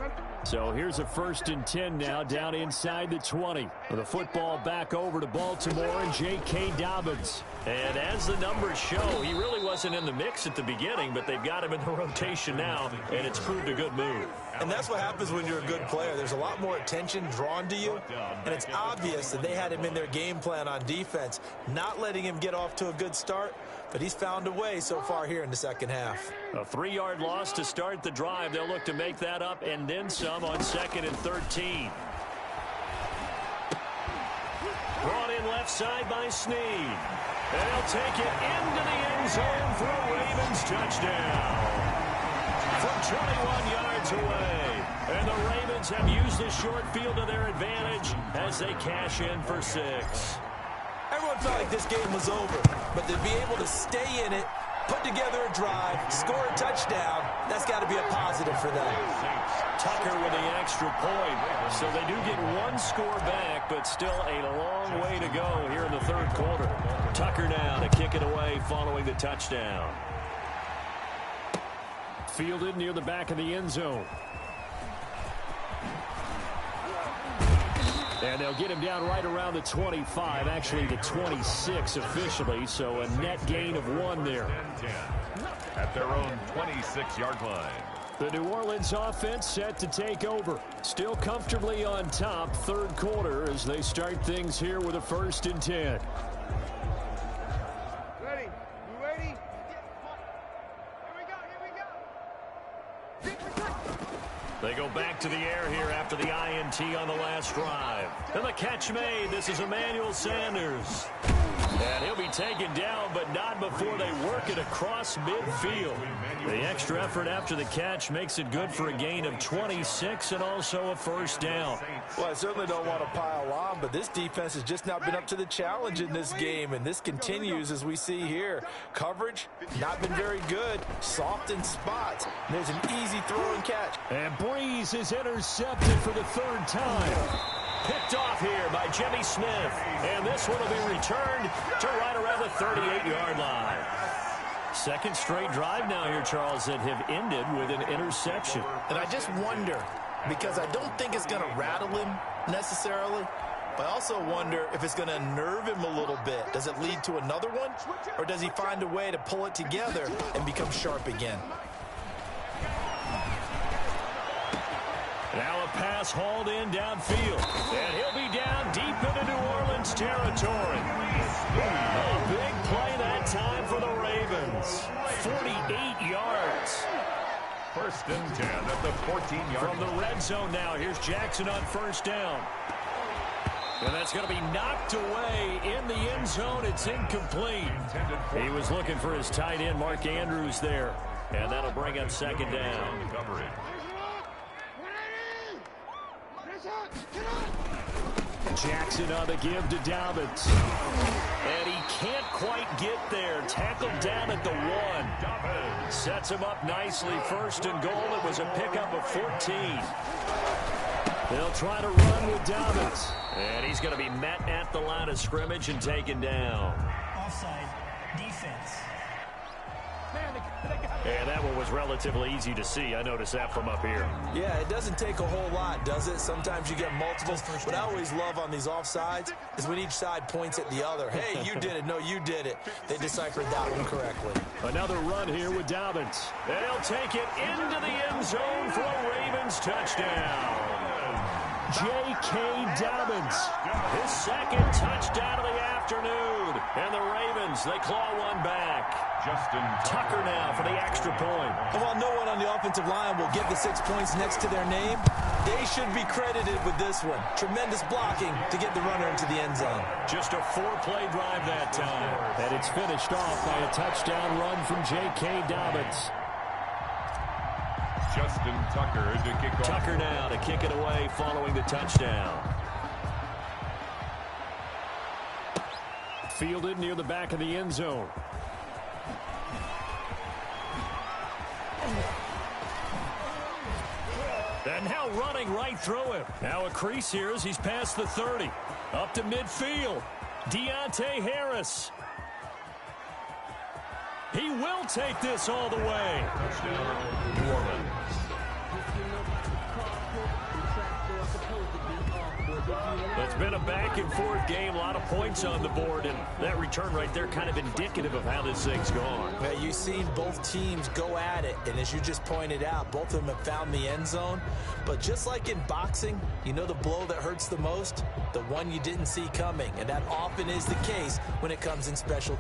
So here's a 1st and 10 now down inside the 20. The football back over to Baltimore and J.K. Dobbins. And as the numbers show, he really wasn't in the mix at the beginning, but they've got him in the rotation now, and it's proved a good move. And that's what happens when you're a good player. There's a lot more attention drawn to you, and it's obvious that they had him in their game plan on defense, not letting him get off to a good start, but he's found a way so far here in the second half. A 3-yard loss to start the drive. They'll look to make that up and then some on 2nd and 13. Brought in left side by Snead. And he'll take it into the end zone for a Ravens touchdown. From 21 yards away. And the Ravens have used the short field to their advantage as they cash in for 6. Everyone felt like this game was over, but to be able to stay in it, put together a drive, score a touchdown, that's got to be a positive for them. Tucker with the extra point. So they do get 1 score back, but still a long way to go here in the 3rd quarter. Tucker now to kick it away following the touchdown. Fielded near the back of the end zone. And they'll get him down right around the 25, actually the 26 officially, so a net gain of 1 there. At their own 26-yard line. The New Orleans offense set to take over. Still comfortably on top, 3rd quarter as they start things here with a 1st and 10. Ready? You ready? Here we They go back to the air here after the INT on the last drive. And the catch made. This is Emmanuel Sanders. And he'll be taken down, but not before they work it across midfield. The extra effort after the catch makes it good for a gain of 26 and also a first down. Well, I certainly don't want to pile on, but this defense has just not been up to the challenge in this game, and this continues as we see here. Coverage, not been very good. Soft in spots. There's an easy throw and catch. And Breeze is intercepted for the third time. Picked off here by Jimmy Smith. And this one will be returned to right around the 38-yard line. Second straight drive now here, Charles, that have ended with an interception. And I just wonder, because I don't think it's going to rattle him necessarily, but I also wonder if it's going to unnerve him a little bit. Does it lead to another one, or does he find a way to pull it together and become sharp again? Now a pass hauled in downfield. And he'll be down deep into New Orleans territory. A big play that time for the Ravens. 48 yards. First and 10 at the 14-yard From the red zone now, here's Jackson on first down. And that's going to be knocked away in the end zone. It's incomplete. He was looking for his tight end, Mark Andrews, there. And that'll bring up second down. coverage. Jackson on the give to Dobbins. And he can't quite get there. Tackled down at the 1. Sets him up nicely. First and goal. It was a pickup of 14. They'll try to run with Dobbins. And he's going to be met at the line of scrimmage and taken down. Offside defense. And that one was relatively easy to see. I noticed that from up here. Yeah, it doesn't take a whole lot, does it? Sometimes you get multiples. What I always love on these offsides is when each side points at the other. Hey, you did it. No, you did it. They deciphered that one correctly. Another run here with Dobbins. They'll take it into the end zone for a Ravens touchdown. J.K. Dobbins, his second touchdown of the afternoon. And the Ravens, they claw one back. Justin Tucker now for the extra point. And while no one on the offensive line will get the 6 points next to their name, they should be credited with this one. Tremendous blocking to get the runner into the end zone. Just a 4-play drive that time. And it's finished off by a touchdown run from J.K. Dobbins. Justin Tucker to kick off. Tucker now to kick it away following the touchdown. Fielded near the back of the end zone. And now running right through him. Now a crease here as he's past the 30. Up to midfield. Deontay Harris. He will take this all the way. Touchdown, New Orleans. It's been a back-and-forth game, a lot of points on the board, and that return right there kind of indicative of how this thing's gone. Well, you've seen both teams go at it, and as you just pointed out, both of them have found the end zone. But just like in boxing, you know the blow that hurts the most? The one you didn't see coming, and that often is the case when it comes in special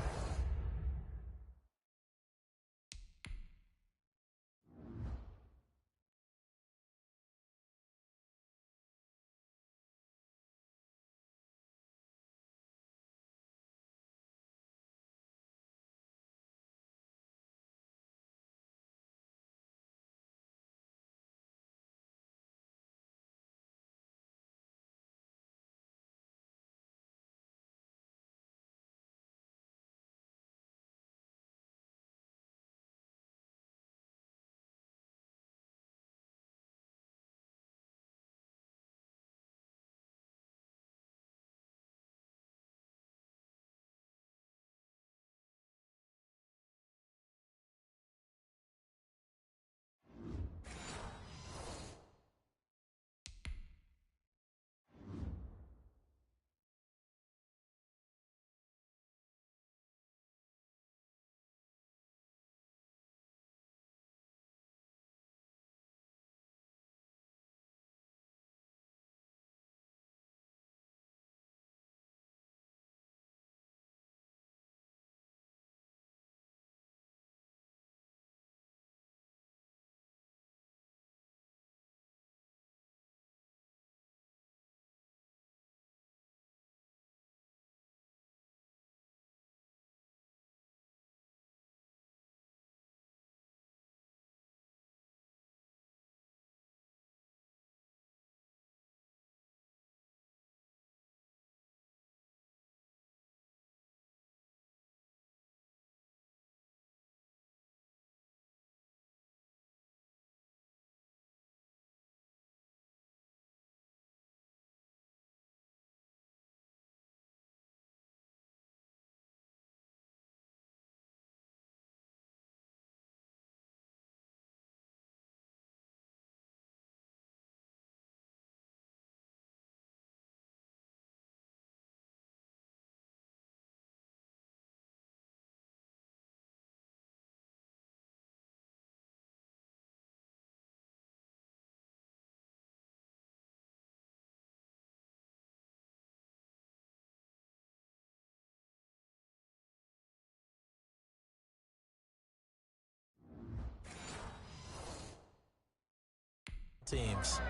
teams.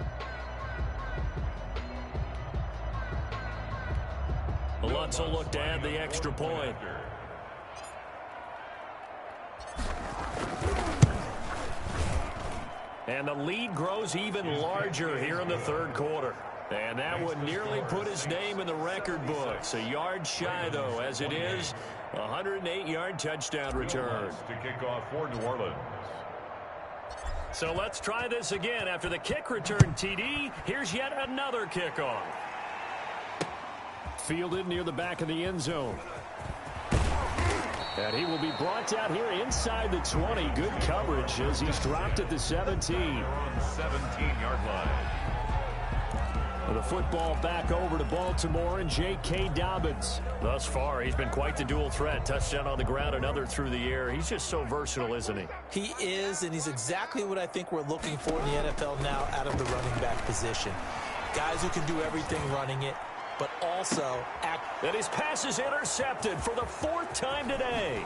Lutz will look to add the extra point. And the lead grows even larger here in the third quarter. And that would nearly put his name in the record books. A yard shy, though, as it is a 108-yard touchdown return. To kick off for New Orleans. So let's try this again. After the kick return TD, here's yet another kickoff. Fielded near the back of the end zone. And he will be brought down here inside the 20. Good coverage as he's dropped at the 17. On 17-yard line. The football back over to Baltimore and J.K. Dobbins. Thus far, he's been quite the dual threat. Touchdown on the ground, another through the air. He's just so versatile, isn't he? He is, and he's exactly what I think we're looking for in the NFL now out of the running back position. Guys who can do everything running it, but also act. And his pass is intercepted for the fourth time today.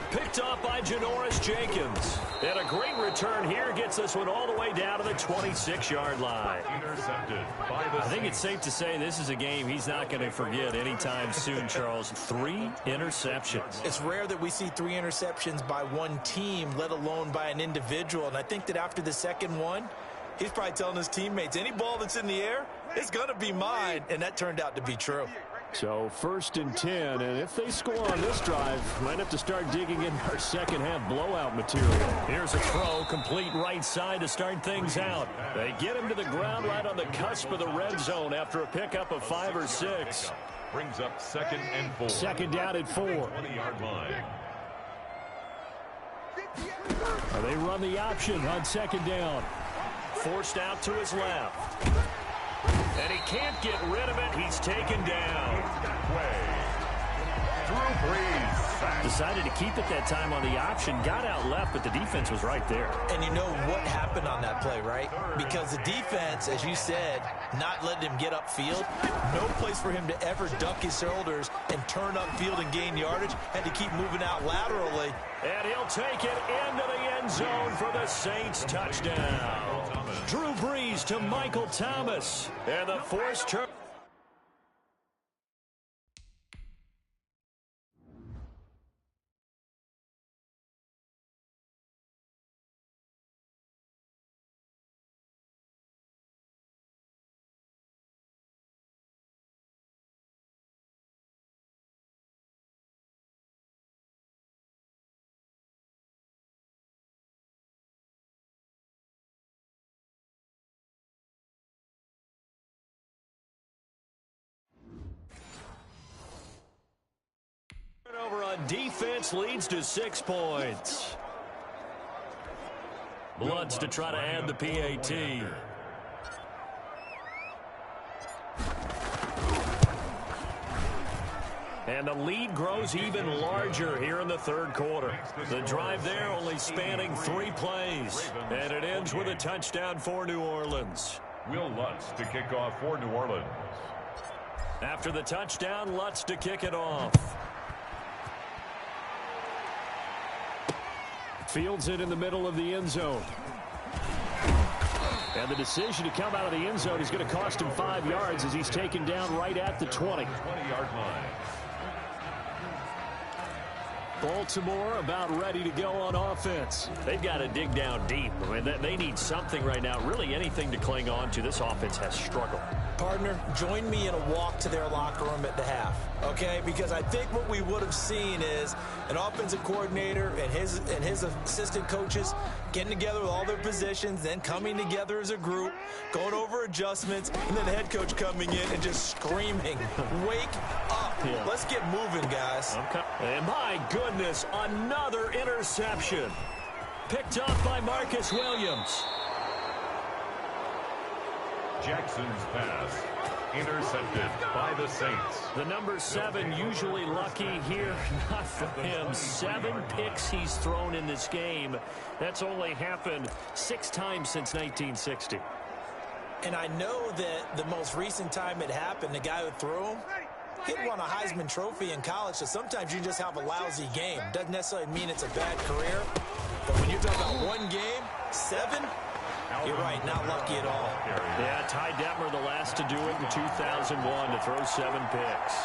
Picked off by Janoris Jenkins. And a great return here gets this one all the way down to the 26-yard line. Intercepted by the I think it's safe to say this is a game he's not going to forget anytime soon, Charles. 3 interceptions. It's rare that we see 3 interceptions by one team, let alone by an individual. And I think that after the second one, he's probably telling his teammates, any ball that's in the air, it's going to be mine. And that turned out to be true. So 1st and 10, and if they score on this drive, might have to start digging in our second half blowout material. Here's a throw, complete right side to start things out. They get him to the ground right on the cusp of the red zone after a pickup of 5 or 6. Brings up 2nd and 4. Second down at 4. 20-yard line. They run the option on 2nd down. Forced out to his left. And he can't get rid of it. He's taken down. Drew Brees. Decided to keep it that time on the option. Got out left, but the defense was right there. And you know what happened on that play, right? Because the defense, as you said, not letting him get upfield. No place for him to ever duck his shoulders and turn upfield and gain yardage. Had to keep moving out laterally. And he'll take it into the end zone for the Saints touchdown. Drew Brees to Michael Thomas. And the forced turn. Over on defense leads to 6 points. Lutz to try to add the PAT. And the lead grows even larger here in the third quarter. The drive there only spanning 3 plays. And it ends with a touchdown for New Orleans. Will Lutz to kick off for New Orleans. After the touchdown, Lutz to kick it off. Fields it in the middle of the end zone. And the decision to come out of the end zone is going to cost him 5 yards as he's taken down right at the 20. 20-yard line. Baltimore about ready to go on offense. They've got to dig down deep. I mean, they need something right now, really anything to cling on to. This offense has struggled. Partner, join me in a walk to their locker room at the half, okay? Because I think what we would have seen is an offensive coordinator and his assistant coaches getting together with all their positions, then coming together as a group, going over adjustments, and then the head coach coming in and just screaming, wake up. Yeah. Let's get moving, guys. And my goodness, another interception. Picked up by Marcus Williams. Jackson's pass intercepted by the Saints. The number 7 usually lucky here. Not for him. 7 picks he's thrown in this game. That's only happened 6 times since 1960. And I know that the most recent time it happened, the guy who threw him, he won a Heisman Trophy in college, so sometimes you just have a lousy game. Doesn't necessarily mean it's a bad career. But when you're talking about one game, 7, You're right, not lucky at all. Yeah, Ty Detmer the last to do it in 2001 to throw 7 picks.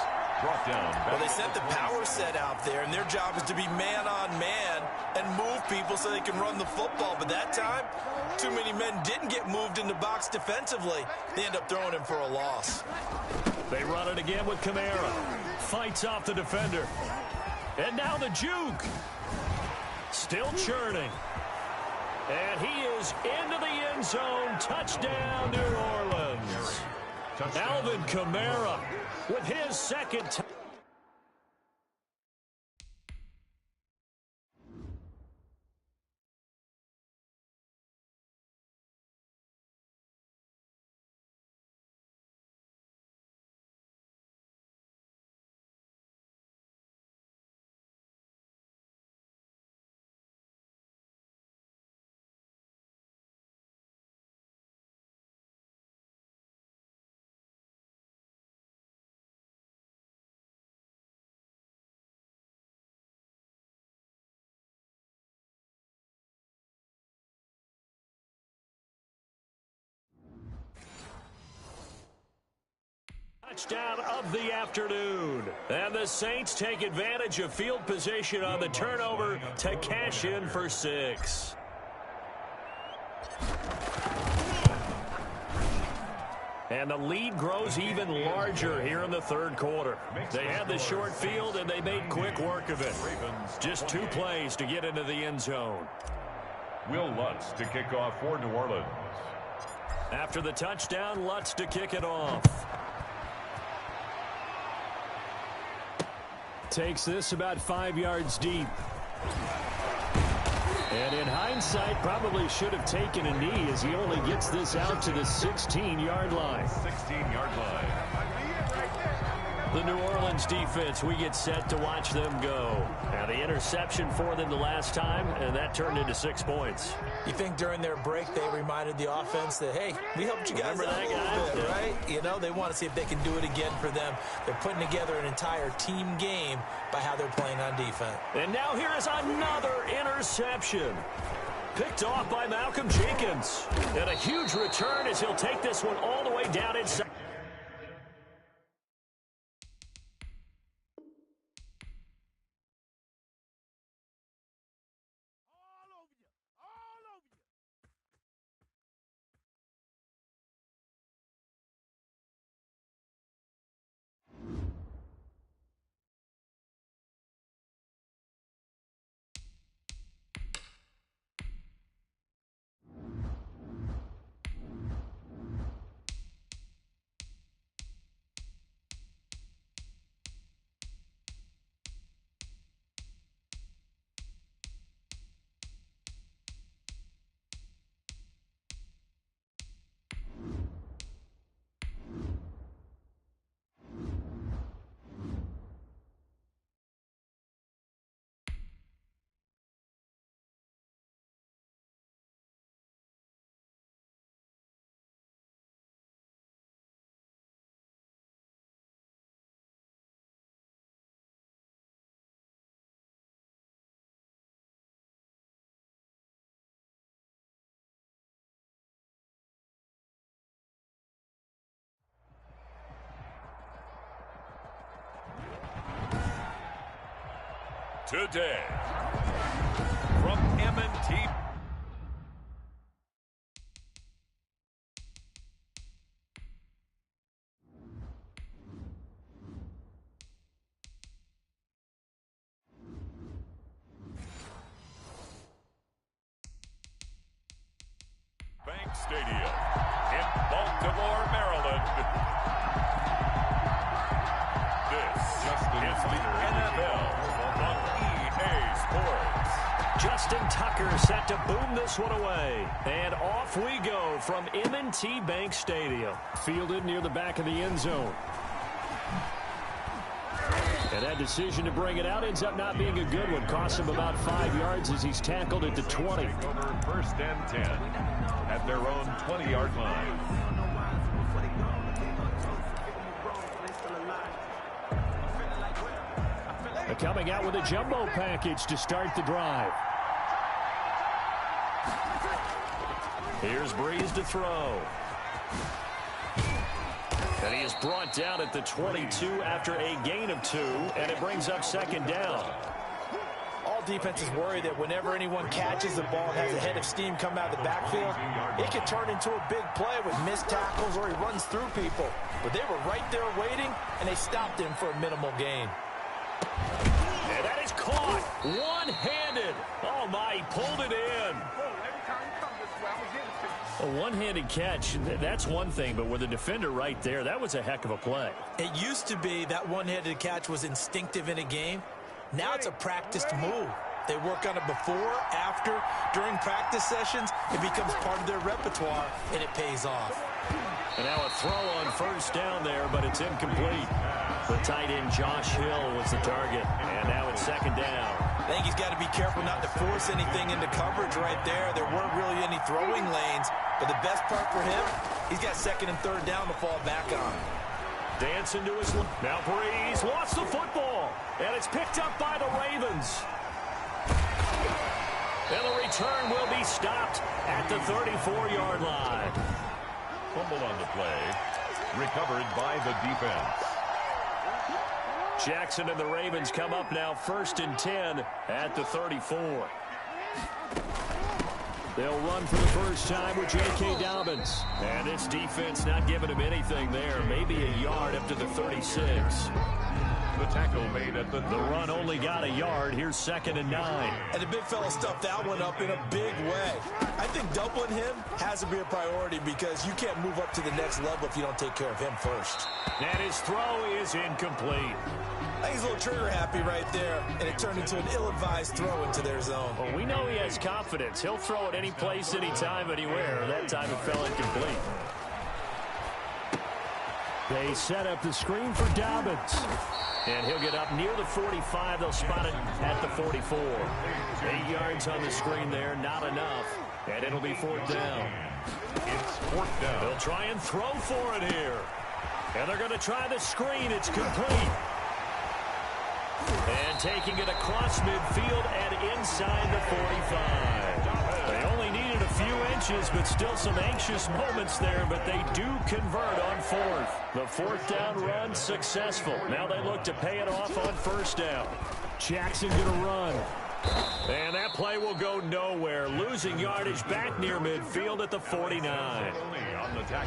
Brought down. Well, they sent the power set out there, and their job is to be man-on-man and move people so they can run the football. But that time, too many men didn't get moved in the box defensively. They end up throwing him for a loss. They run it again with Kamara. Fights off the defender. And now the juke. Still churning. And he is into the end zone. Touchdown, New Orleans. Alvin Kamara with his second touchdown. Touchdown of the afternoon. And the Saints take advantage of field position on the turnover to cash in for 6. And the lead grows even larger here in the third quarter. They had the short field, and they made quick work of it. Just 2 plays to get into the end zone. Will Lutz to kick off for New Orleans. After the touchdown, Lutz to kick it off. Takes this about 5 yards deep. And in hindsight, probably should have taken a knee as he only gets this out to the 16-yard line. 16-yard line. The New Orleans defense, we get set to watch them go. Now the interception for them the last time, and that turned into 6 points. You think during their break they reminded the offense that, hey, we helped you guys out a little bit, right? You know, they want to see if they can do it again for them. They're putting together an entire team game by how they're playing on defense. And now here is another interception. Picked off by Malcolm Jenkins. And a huge return as he'll take this one all the way down inside. Today, from M&T. Bank Stadium in Baltimore, Maryland. This is the NFL on EA Sports. Justin Tucker set to boom this one away. And off we go from M&T Bank Stadium. Fielded near the back of the end zone. And that decision to bring it out ends up not being a good one. Costs him about 5 yards as he's tackled at the 20. Over first and 10 at their own 20-yard line. They're coming out with a jumbo package to start the drive. Here's Breeze to throw. And he is brought down at the 22 after a gain of 2, and it brings up second down. All defenses worry that whenever anyone catches the ball and has a head of steam come out of the backfield, it can turn into a big play with missed tackles or he runs through people. But they were right there waiting, and they stopped him for a minimal gain. And that is caught one-handed. Oh, my, he pulled it in. A one-handed catch, that's one thing, but with a defender right there, that was a heck of a play. It used to be that one-handed catch was instinctive in a game. Now it's a practiced move. They work on it before, after, during practice sessions. It becomes part of their repertoire, and it pays off. And now a throw on first down there, but it's incomplete. The tight end Josh Hill was the target, and now it's second down. I think he's got to be careful not to force anything into coverage right there. There weren't really any throwing lanes, but the best part for him, he's got second and third down to fall back on. Dancing to his left. Now Breeze lost the football, and it's picked up by the Ravens. And the return will be stopped at the 34-yard line. Fumble on the play. Recovered by the defense. Jackson and the Ravens come up now 1st and 10 at the 34. They'll run for the first time with J.K. Dobbins. And this defense not giving him anything there. Maybe a yard up to the 36. The tackle made at the run only got a yard. Here's 2nd and 9. And the big fella stuffed that one up in a big way. I think doubling him has to be a priority because you can't move up to the next level if you don't take care of him first. And his throw is incomplete. I think he's a little trigger happy right there, and it turned into an ill-advised throw into their zone. Well, we know he has confidence. He'll throw it any place, anytime, anywhere. That time it fell incomplete. They set up the screen for Dobbins. And he'll get up near the 45. They'll spot it at the 44. 8 yards on the screen there, not enough. And it'll be 4th down. It's 4th down. They'll try and throw for it here. And they're going to try the screen. It's complete. And taking it across midfield and inside the 45. They only needed a few inches, but still some anxious moments there, but they do convert on 4th. The 4th down run successful. Now they look to pay it off on 1st down. Jackson going to run. And that play will go nowhere. Losing yardage back near midfield at the 49.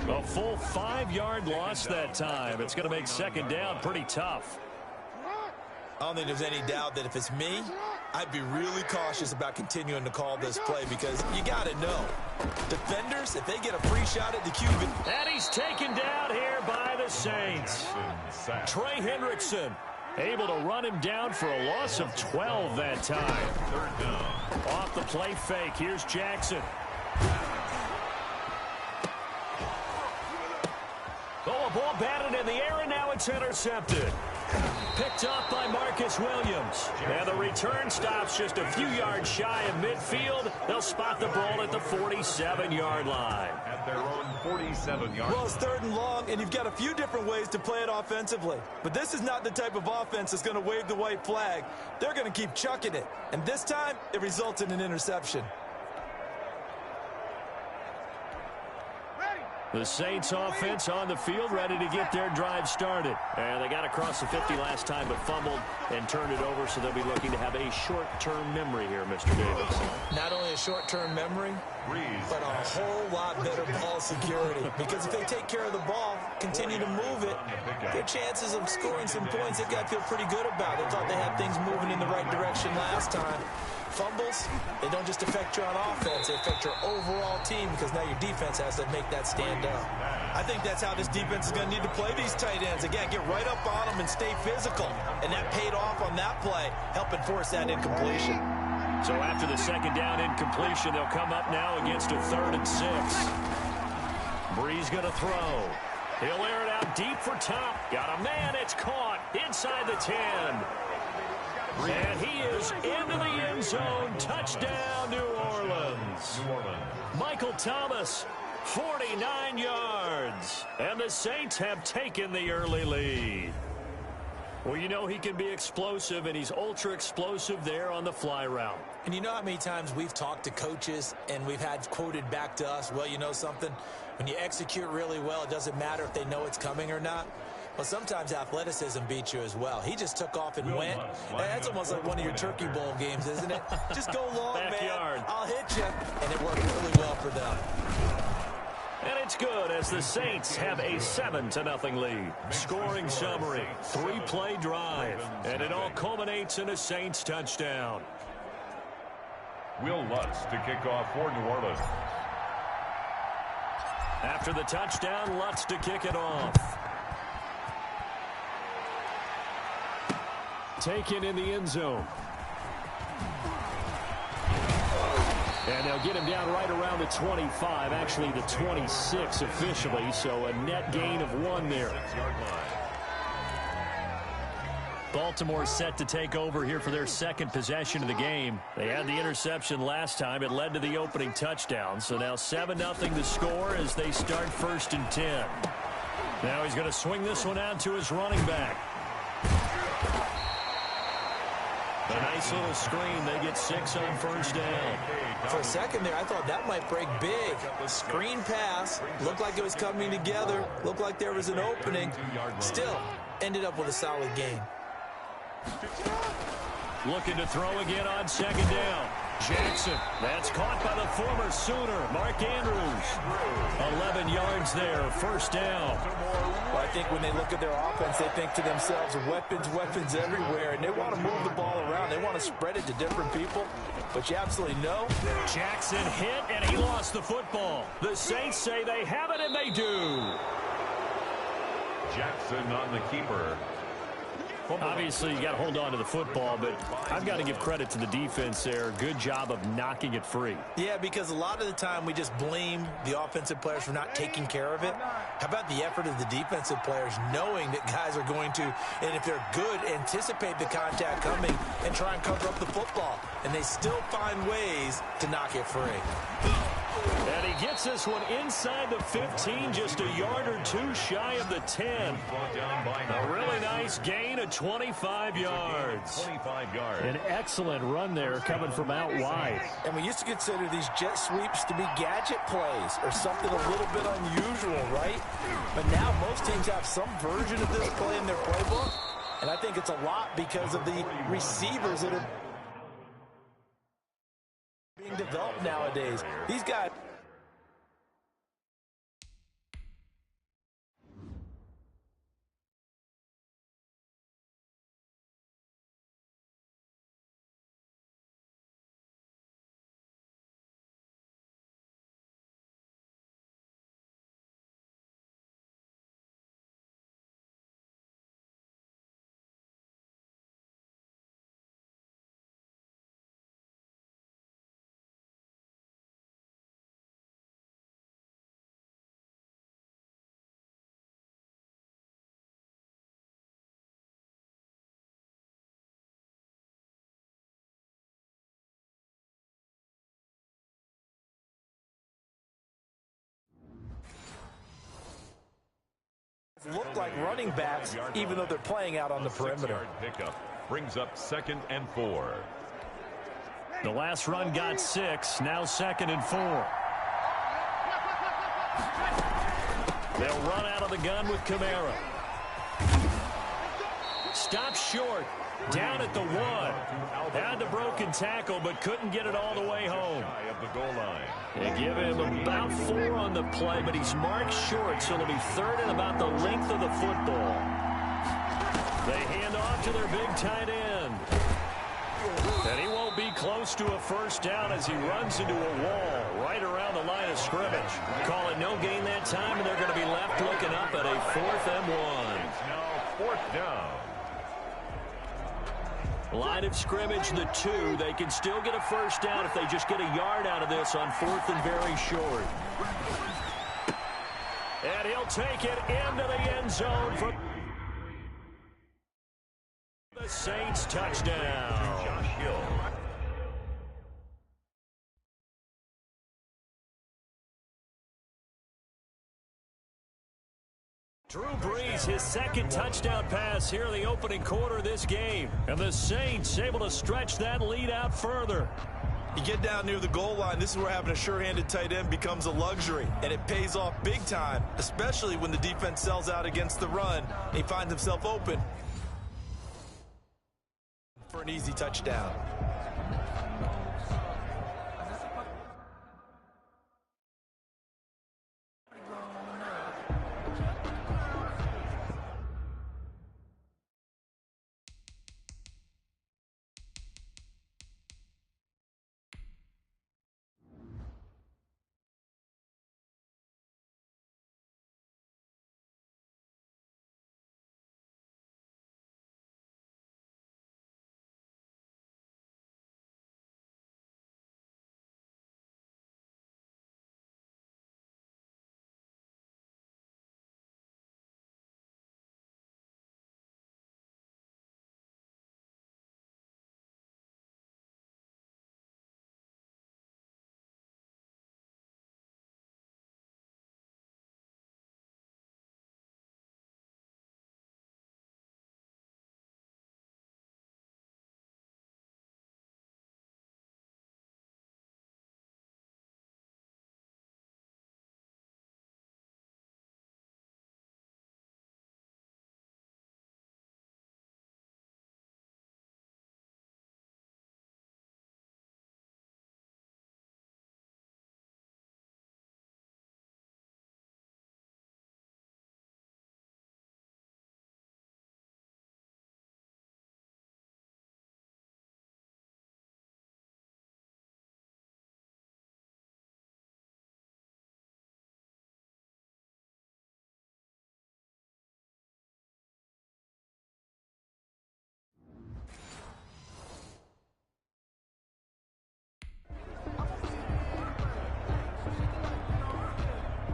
A full 5-yard loss that time. It's going to make 2nd down pretty tough. I don't think there's any doubt that if it's me, I'd be really cautious about continuing to call this play because you got to know. Defenders, if they get a free shot at the QB. And he's taken down here by the Saints. Trey Hendrickson able to run him down for a loss of 12 that time. 3rd down. Off the play fake. Here's Jackson. Oh, a ball batted in the air, and now it's intercepted. Picked up by Marcus Williams. And the return stops just a few yards shy of midfield. They'll spot the ball at the 47-yard line. At their own 47-yard. Well, it's 3rd and long, and you've got a few different ways to play it offensively. But this is not the type of offense that's going to wave the white flag. They're going to keep chucking it. And this time, it results in an interception. The Saints offense on the field, ready to get their drive started. And they got across the 50 last time, but fumbled and turned it over, so they'll be looking to have a short-term memory here, Mr. Davis. Not only a short-term memory, but a whole lot better ball security. Because if they take care of the ball, continue to move it, their chances of scoring some points, they've got to feel pretty good about. They thought they had things moving in the right direction last time. Fumbles, they don't just affect you on offense, they affect your overall team because now your defense has to make that stand up. I think that's how this defense is going to need to play these tight ends. Again, get right up on them and stay physical. And that paid off on that play, helping force that incompletion. So after the 2nd down incompletion, they'll come up now against a 3rd and 6. Breeze going to throw. He'll air it out deep for top. Got a man, it's caught inside the 10. And he is into the end zone. Touchdown, New Orleans. Michael Thomas, 49 yards. And the Saints have taken the early lead. Well, you know he can be explosive, and he's ultra-explosive there on the fly route. And you know how many times we've talked to coaches and we've had quoted back to us, well, you know something? When you execute really well, it doesn't matter if they know it's coming or not. Well, sometimes athleticism beats you as well. He just took off and went. That's almost like one of your Turkey Bowl games, isn't it? Just go long, Backyard. man. I'll hit you. And it worked really well for them. And it's good as the Saints have a 7-0 lead. Scoring summary, 3-play drive, and it all culminates in a Saints touchdown. Will Lutz to kick off for New Orleans. After the touchdown, Lutz to kick it off. Taken in the end zone. And they'll get him down right around the 25, actually the 26 officially, so a net gain of 1 there. Baltimore set to take over here for their second possession of the game. They had the interception last time. It led to the opening touchdown, so now 7-0 the score as they start 1st and 10. Now he's going to swing this one out to his running back. A nice little screen. They get 6 on 1st down. For a second there, I thought that might break big. Screen pass. Looked like it was coming together. Looked like there was an opening. Still, ended up with a solid gain. Looking to throw again on 2nd down. Jackson. That's caught by the former Sooner, Mark Andrews. 11 yards there, 1st down. Well, I think when they look at their offense, they think to themselves, weapons, weapons everywhere, and they want to move the ball around. They want to spread it to different people, but you absolutely know. Jackson hit, and he lost the football. The Saints say they have it, and they do. Jackson on the keeper. Obviously, you got to hold on to the football, but I've got to give credit to the defense there. Good job of knocking it free. Yeah, because a lot of the time we just blame the offensive players for not taking care of it. How about the effort of the defensive players knowing that guys are going to, and if they're good, anticipate the contact coming and try and cover up the football. And they still find ways to knock it free. And he gets this one inside the 15, just a yard or 2 shy of the 10. A really nice gain of 25 yards. 25 yards. An excellent run there coming from out wide. And we used to consider these jet sweeps to be gadget plays or something a little bit unusual, right? But now most teams have some version of this play in their playbook. And I think it's a lot because of the receivers that are being developed nowadays. These guys. Look like running backs, even though they're playing out on the perimeter. Pickup brings up 2nd and 4. The last run got 6, now 2nd and 4. They'll run out of the gun with Kamara. Stop short, down at the 1. Had the broken tackle, but couldn't get it all the way home. Of the goal line. They give him about 4 on the play, but he's marked short, so it'll be 3rd and about the length of the football. They hand off to their big tight end. And he won't be close to a 1st down as he runs into a wall right around the line of scrimmage. Call it no gain that time, and they're going to be left looking up at a 4th and 1. It's now 4th down. Line of scrimmage, the 2. They can still get a 1st down if they just get a yard out of this on 4th and very short. And he'll take it into the end zone for the Saints touchdown. Josh Hill. Drew Brees, his second touchdown pass here in the opening quarter of this game. And the Saints able to stretch that lead out further. You get down near the goal line, this is where having a sure-handed tight end becomes a luxury. And it pays off big time, especially when the defense sells out against the run. And he finds himself open for an easy touchdown.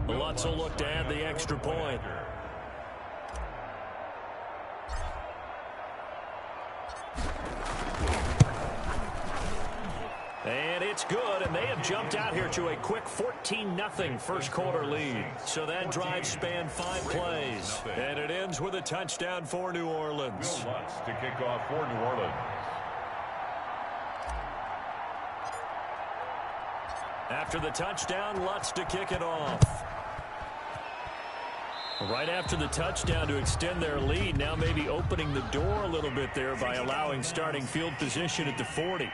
Lutz will look to add the extra point. And it's good, and they have jumped out here to a quick 14-0 first quarter lead. So that drive spanned 5 plays, and it ends with a touchdown for New Orleans. Lutz to kick off for New Orleans. After the touchdown, Lutz to kick it off. Right after the touchdown to extend their lead, now maybe opening the door a little bit there by allowing starting field position at the 40.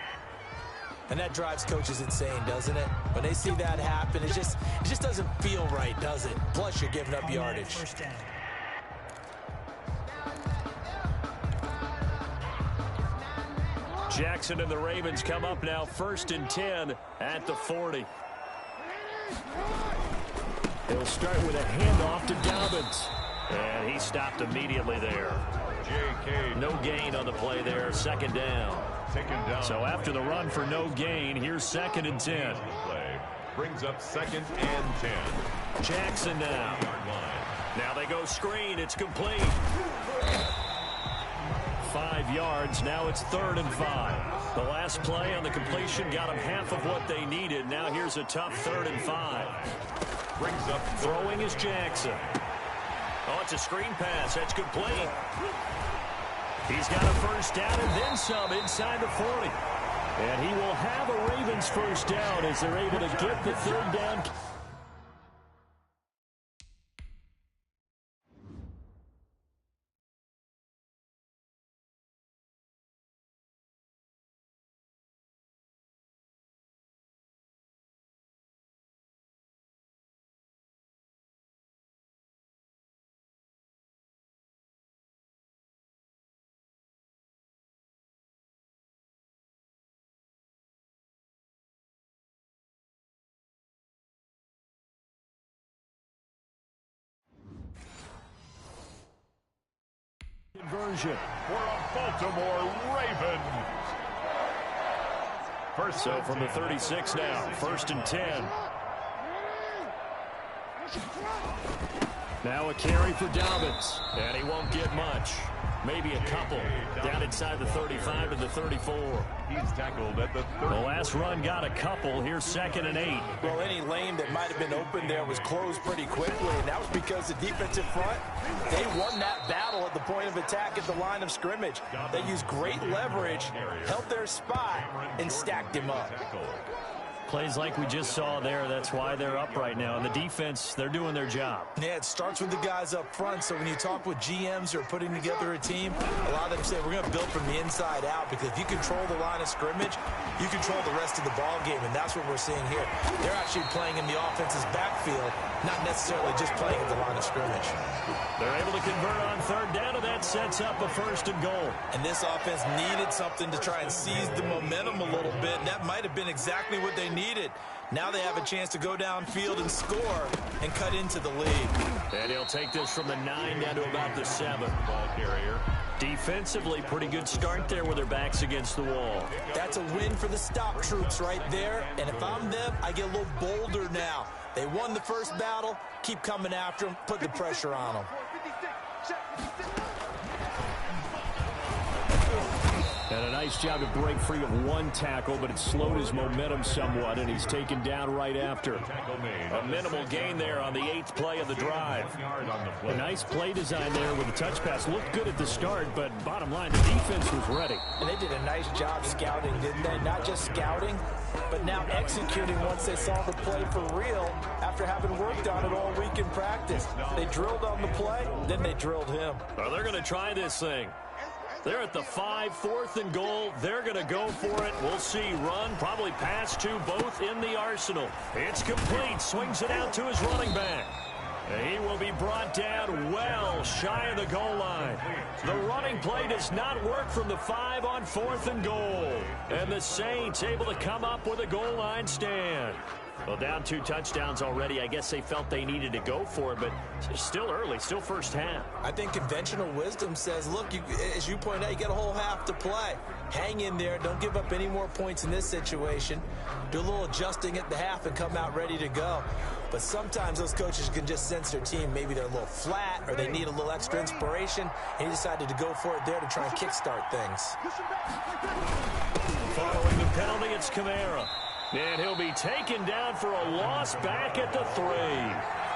And that drives coaches insane, doesn't it? When they see that happen, it just doesn't feel right, does it? Plus, you're giving up yardage. First down. Jackson and the Ravens come up now 1st and 10 at the 40. He'll start with a handoff to Dobbins. And he stopped immediately there. J.K. No gain on the play there, 2nd down. Taken down. So after the run for no gain, here's 2nd and 10. Play brings up 2nd and 10. Jackson now. Now they go screen. It's complete. 5 yards. Now it's 3rd and 5. The last play on the completion got them half of what they needed. Now here's a tough 3rd and 5. Brings up Throwing is Jackson. Oh, it's a screen pass. That's complete. He's got a first down and then some inside the 40. And he will have a Ravens first down as they're able to get the 3rd down. Conversion for a Baltimore Raven. So from the 36 now, 1st and 10. Now a carry for Dobbins, and he won't get much. Maybe a couple. Down inside the 35 to the 34. He's tackled at the 30. The last run got a couple. Here's 2nd and 8. Well, any lane that might have been open there was closed pretty quickly, and that was because the defensive front, they won that battle at the point of attack at the line of scrimmage. They used great leverage, held their spot, and stacked him up. Plays like we just saw there. That's why they're up right now. And the defense, they're doing their job. Yeah, it starts with the guys up front. So when you talk with GMs who are putting together a team, a lot of them say we're going to build from the inside out, because if you control the line of scrimmage, you control the rest of the ball game, and that's what we're seeing here. They're actually playing in the offense's backfield, not necessarily just playing at the line of scrimmage. They're able to convert on 3rd down, and that sets up a 1st and goal. And this offense needed something to try and seize the momentum a little bit, and that might have been exactly what they needed. Now they have a chance to go downfield and score and cut into the lead. And he'll take this from the 9 down to about the 7. Ball carrier. Defensively, pretty good start there with their backs against the wall. That's a win for the stop troops right there. And if I'm them, I get a little bolder now. They won the first battle. Keep coming after them. Put the pressure on them. And a nice job to break free of one tackle, but it slowed his momentum somewhat, and he's taken down right after. A minimal gain there on the 8th play of the drive. A nice play design there with the touch pass. Looked good at the start, but bottom line, the defense was ready. And they did a nice job scouting, didn't they? Not just scouting, but now executing once they saw the play for real after having worked on it all week in practice. They drilled on the play, then they drilled him. Well, they're going to try this thing. They're at the 5, 4th and goal. They're going to go for it. We'll see. Run, probably pass to both in the arsenal. It's complete. Swings it out to his running back. He will be brought down well shy of the goal line. The running play does not work from the 5 on 4th and goal. And the Saints able to come up with a goal line stand. Well, down 2 touchdowns already. I guess they felt they needed to go for it, but it's still early, still first half. I think conventional wisdom says, look, as you pointed out, you got a whole half to play. Hang in there. Don't give up any more points in this situation. Do a little adjusting at the half and come out ready to go. But sometimes those coaches can just sense their team. Maybe they're a little flat or they need a little extra inspiration, and he decided to go for it there to try and kickstart things. Following the penalty, it's Kamara. And he'll be taken down for a loss back at the 3.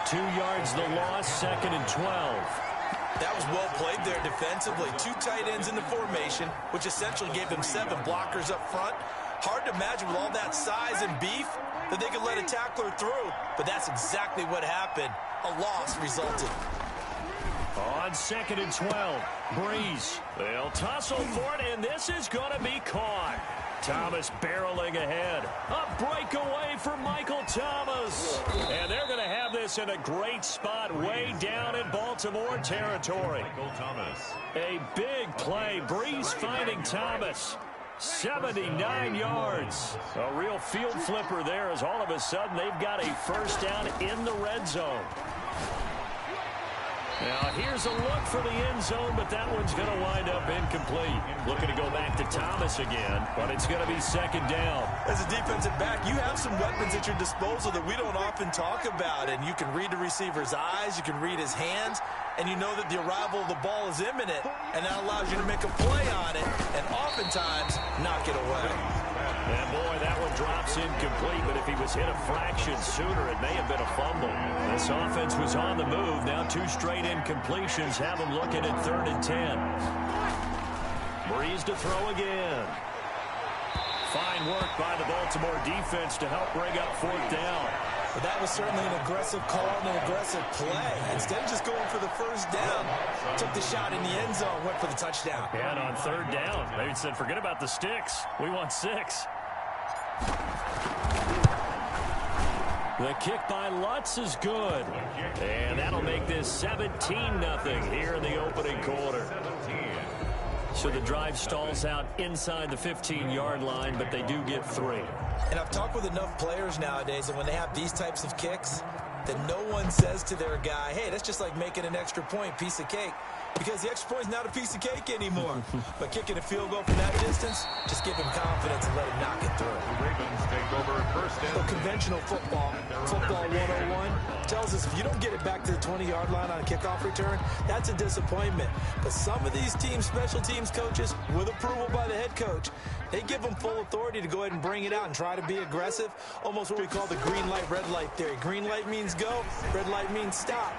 2 yards the loss, 2nd and 12. That was well played there defensively. 2 tight ends in the formation, which essentially gave them 7 blockers up front. Hard to imagine with all that size and beef that they could let a tackler through, but that's exactly what happened. A loss resulted. On 2nd and 12, Breeze. They'll tussle for it, and this is going to be caught. Thomas barreling ahead. A breakaway for Michael Thomas. And they're going to have this in a great spot way down in Baltimore territory. Michael Thomas. A big play. Breeze finding Thomas. 79 yards. A real field flipper there, as all of a sudden they've got a first down in the red zone. Now, here's a look for the end zone, but that one's going to wind up incomplete. Looking to go back to Thomas again, but it's going to be 2nd down. As a defensive back, you have some weapons at your disposal that we don't often talk about, and you can read the receiver's eyes, you can read his hands, and you know that the arrival of the ball is imminent, and that allows you to make a play on it, and oftentimes knock it away. And boy, that one drops incomplete, but if he was hit a fraction sooner, it may have been a fumble. This offense was on the move. Now 2 straight incompletions have them looking at 3rd and 10. Breeze to throw again. Fine work by the Baltimore defense to help bring up 4th down. But that was certainly an aggressive call and an aggressive play. Instead of just going for the first down, took the shot in the end zone, went for the touchdown. And on 3rd down, they said, forget about the sticks. We want 6. The kick by Lutz is good. And that'll make this 17-0 here in the opening quarter. So the drive stalls out inside the 15-yard line, but they do get 3. And I've talked with enough players nowadays, and when they have these types of kicks, that no one says to their guy, hey, that's just like making an extra point, piece of cake. because the extra point is not a piece of cake anymore. But kicking a field goal from that distance, just give him confidence and let him knock it through. The Ravens take over first and Conventional football 101, tells us if you don't get it back to the 20-yard line on a kickoff return, that's a disappointment. But some of these teams, special teams coaches, with approval by the head coach, they give them full authority to go ahead and bring it out and try to be aggressive, almost what we call the green light, red light theory. Green light means go, red light means stop.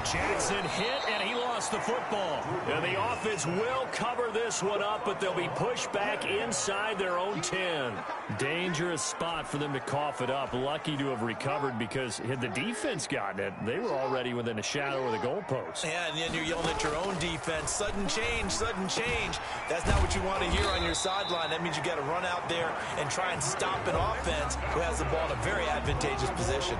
Jackson hit, and he lost the football. And the offense will cover this one up, but they'll be pushed back inside their own 10. Dangerous spot for them to cough it up. Lucky to have recovered, because had the defense gotten it, they were already within a shadow of the goalpost. Yeah, and then you're yelling at your own defense. Sudden change, sudden change. That's not what you want to hear on your sideline. That means you got to run out there and try and stop an offense who has the ball in a very advantageous position.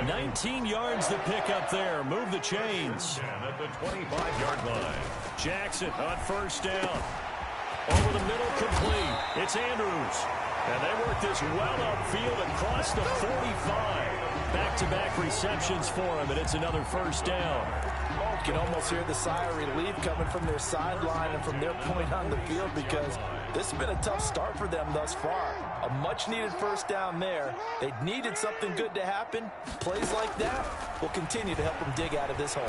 19 yards to pick up there. Move the chains. at the 25-yard line. Jackson on first down. Over the middle, complete. It's Andrews. And they work this well upfield across the 45. Back-to-back receptions for him, and it's another first down. You can almost hear the sigh of relief coming from their sideline and from their point on the field, because this has been a tough start for them thus far. A much-needed first down there. They needed something good to happen. Plays like that will continue to help them dig out of this hole.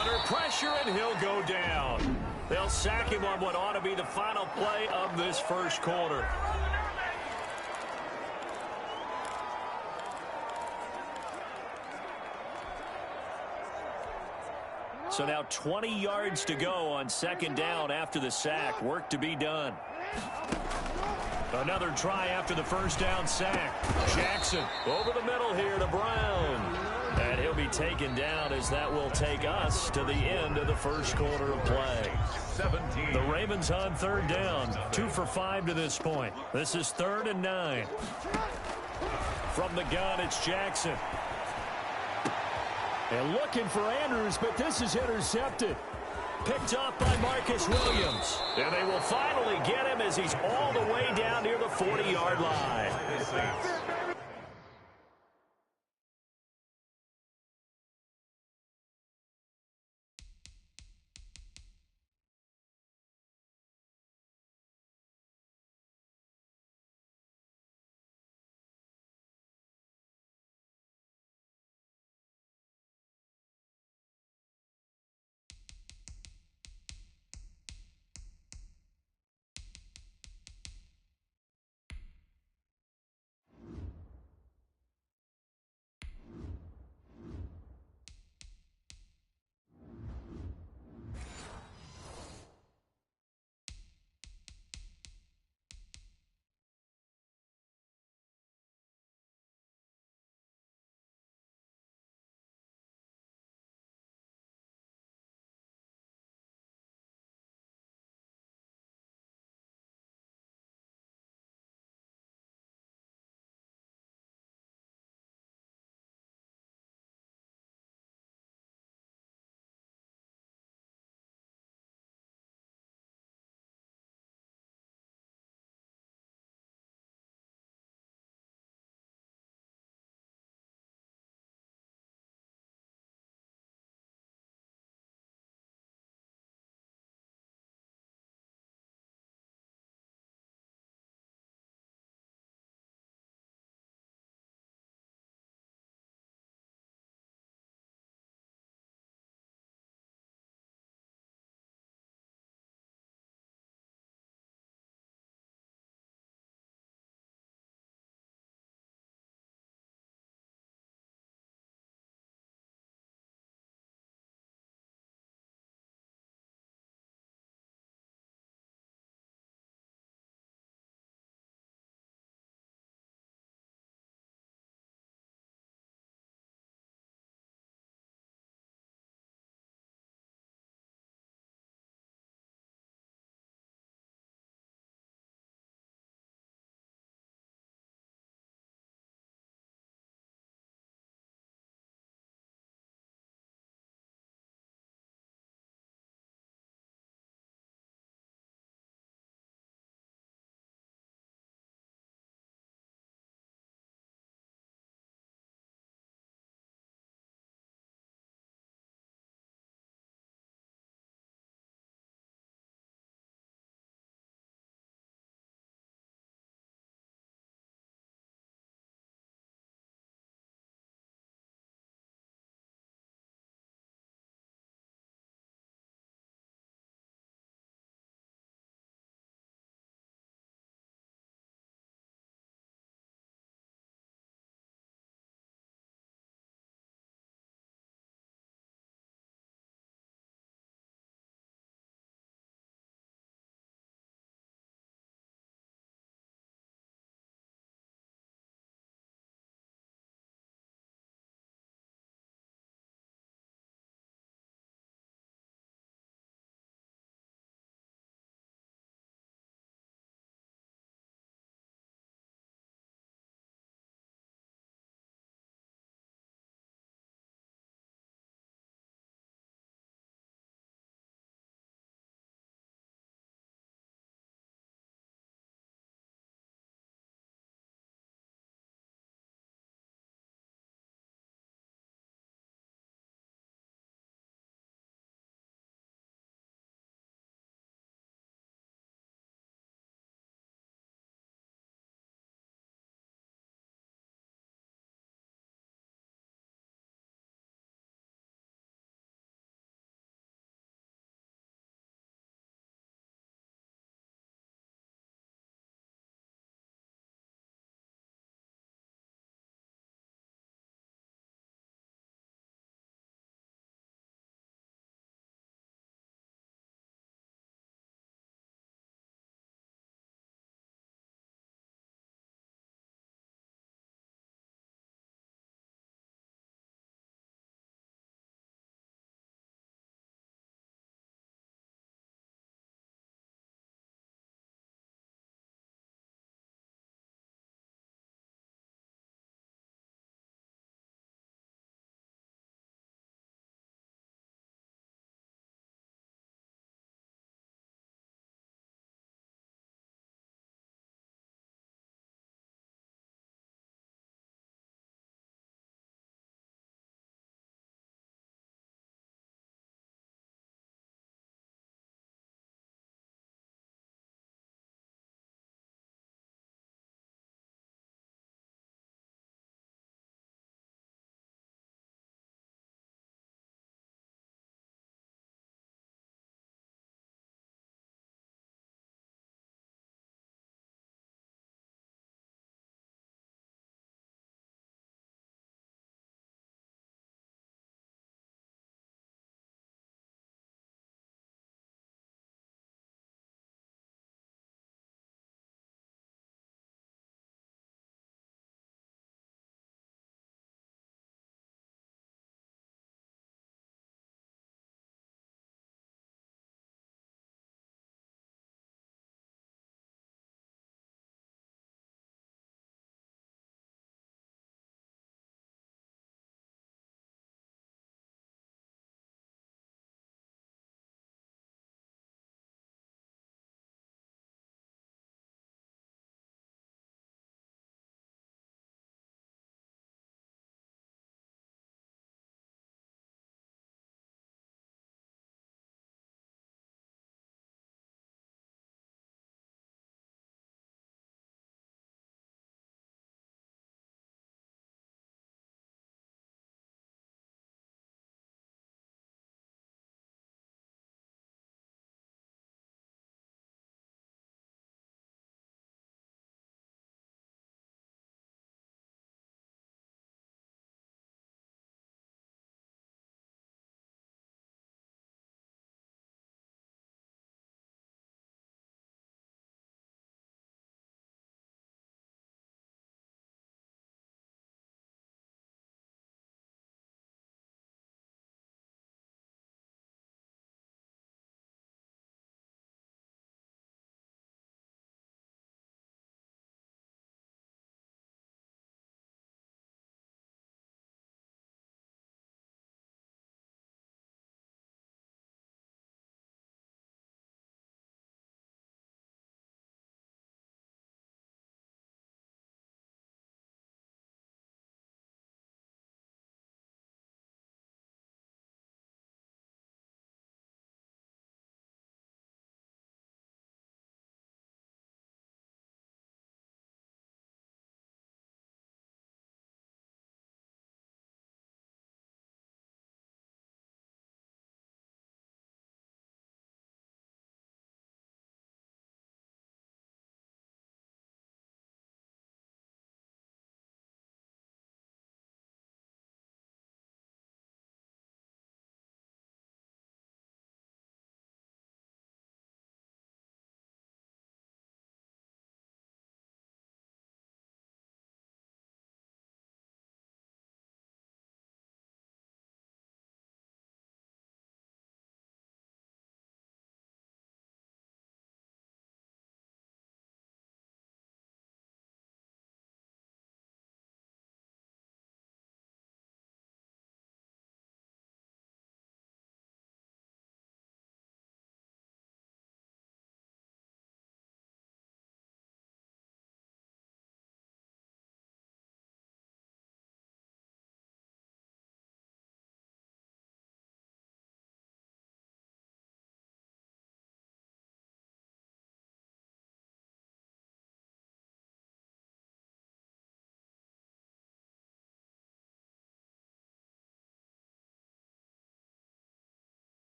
Under pressure, and he'll go down. They'll sack him on what ought to be the final play of this first quarter. So now 20 yards to go on second down after the sack. Work to be done. Another try after the first down sack. Jackson over the middle here to Brown. And he'll be taken down, as that will take us to the end of the first quarter of play. 17. The Ravens on third down. 2 for 5 to this point. This is 3rd and 9. From the gun, it's Jackson. And looking for Andrews, but this is intercepted. Picked off by Marcus Williams. And they will finally get him as he's all the way down near the 40-yard line.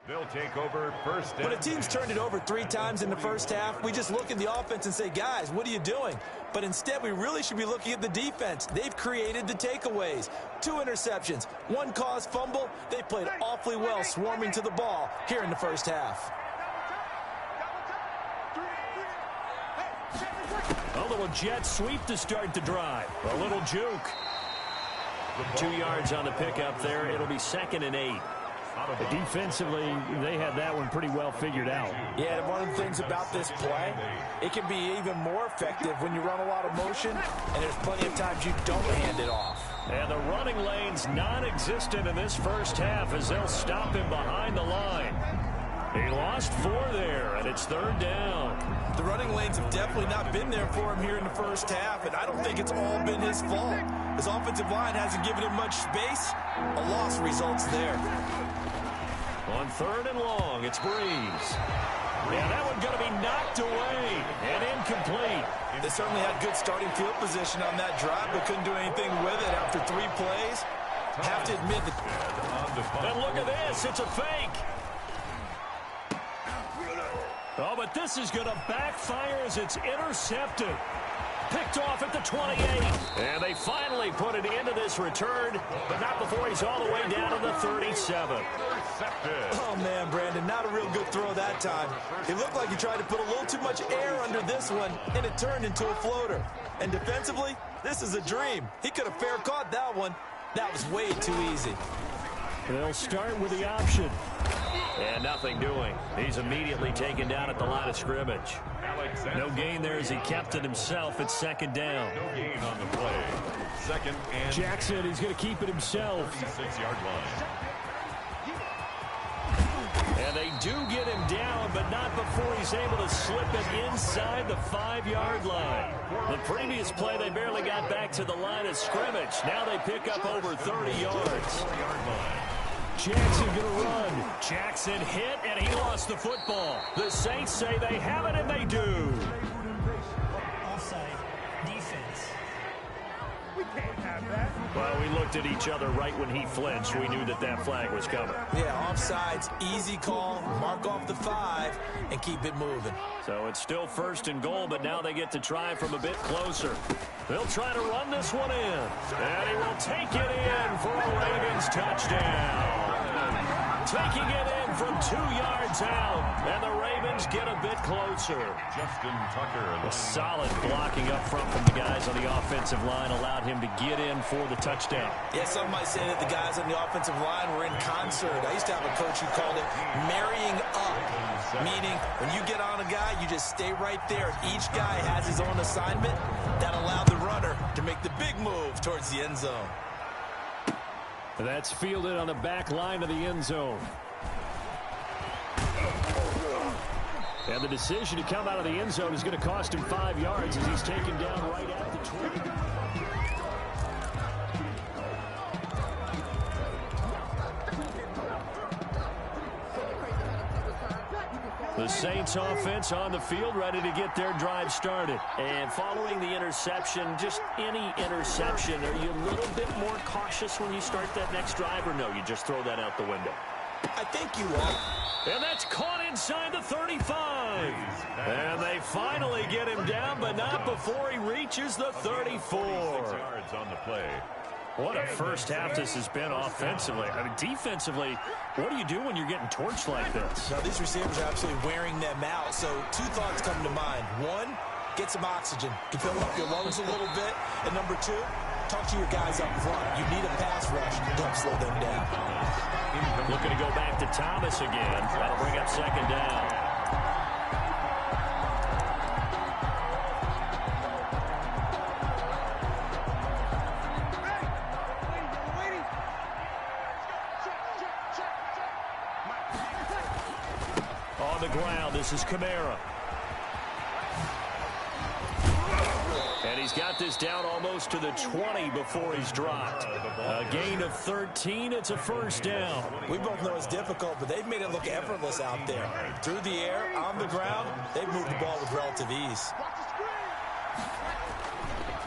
They'll take over first When a and team's turned it over 3 times in the first half, we just look at the offense and say, guys, what are you doing? But instead, we really should be looking at the defense. They've created the takeaways. 2 interceptions, 1 caused fumble. They played awfully well swarming to the ball here in the first half. A little jet sweep to start the drive. A little juke. 2 yards on the pickup there. It'll be 2nd and 8. Defensively, they had that one pretty well figured out. Yeah, and one of the things about this play, it can be even more effective when you run a lot of motion, and there's plenty of times you don't hand it off. And the running lane's non-existent in this first half as they'll stop him behind the line. He lost 4 there, and it's 3rd down. The running lanes have definitely not been there for him here in the first half, and I don't think it's all been his fault. His offensive line hasn't given him much space. A loss results there. On 3rd and long, it's Breeze. Yeah, that one's going to be knocked away and incomplete. They certainly had good starting field position on that drive, but couldn't do anything with it after 3 plays. Have to admit that. And look at this, it's a fake. Oh, but this is going to backfire as it's intercepted. Picked off at the 28. And they finally put it into this return, but not before he's all the way down to the 37. Oh, man, Brandon, not a real good throw that time. It looked like he tried to put a little too much air under this one, and it turned into a floater. And defensively, this is a dream. He could have fair caught that one. That was way too easy. They'll start with the option. And nothing doing. He's immediately taken down at the line of scrimmage. No gain there as he kept it himself at 2nd down. no gain on the play. 2nd and Jackson, he's going to keep it himself. 6-yard line. And they do get him down, but not before he's able to slip it inside the 5-yard line. The previous play, they barely got back to the line of scrimmage. Now they pick up over 30 yards. 4-yard line. Jackson going to run. Jackson hit, and he lost the football. The Saints say they have it, and they do. Offside. Defense. Well, we looked at each other right when he flinched. We knew that that flag was coming. Yeah, offsides, easy call, mark off the 5, and keep it moving. So it's still 1st and goal, but now they get to try from a bit closer. They'll try to run this one in. And he will take it in for a Ravens touchdown. Taking it in from 2 yards out. And the Ravens get a bit closer. Justin Tucker. A solid blocking up front from the guys on the offensive line allowed him to get in for the touchdown. Yeah, some might say that the guys on the offensive line were in concert. I used to have a coach who called it marrying up, meaning when you get on a guy, you just stay right there. Each guy has his own assignment. That allowed the runner to make the big move towards the end zone. That's fielded on the back line of the end zone. And the decision to come out of the end zone is going to cost him 5 yards as he's taken down right at the 20. The Saints offense on the field, ready to get their drive started. And following the interception, just any interception, are you a little bit more cautious when you start that next drive, or no, you just throw that out the window? I think you are. And that's caught inside the 35. And they finally get him down, but not before he reaches the 34. 6 yards on the play. What a first half this has been offensively. I mean, defensively, what do you do when you're getting torched like this? Now, these receivers are absolutely wearing them out. So 2 thoughts come to mind. 1, get some oxygen to fill up your lungs a little bit. And number 2, talk to your guys up front. You need a pass rush. Don't slow them down. Looking to go back to Thomas again. That'll bring up 2nd down. On the ground, this is Kamara. And he's got this down almost to the 20 before he's dropped. A gain of 13, it's a 1st down. We both know it's difficult, but they've made it look effortless out there. Through the air, on the ground, they've moved the ball with relative ease.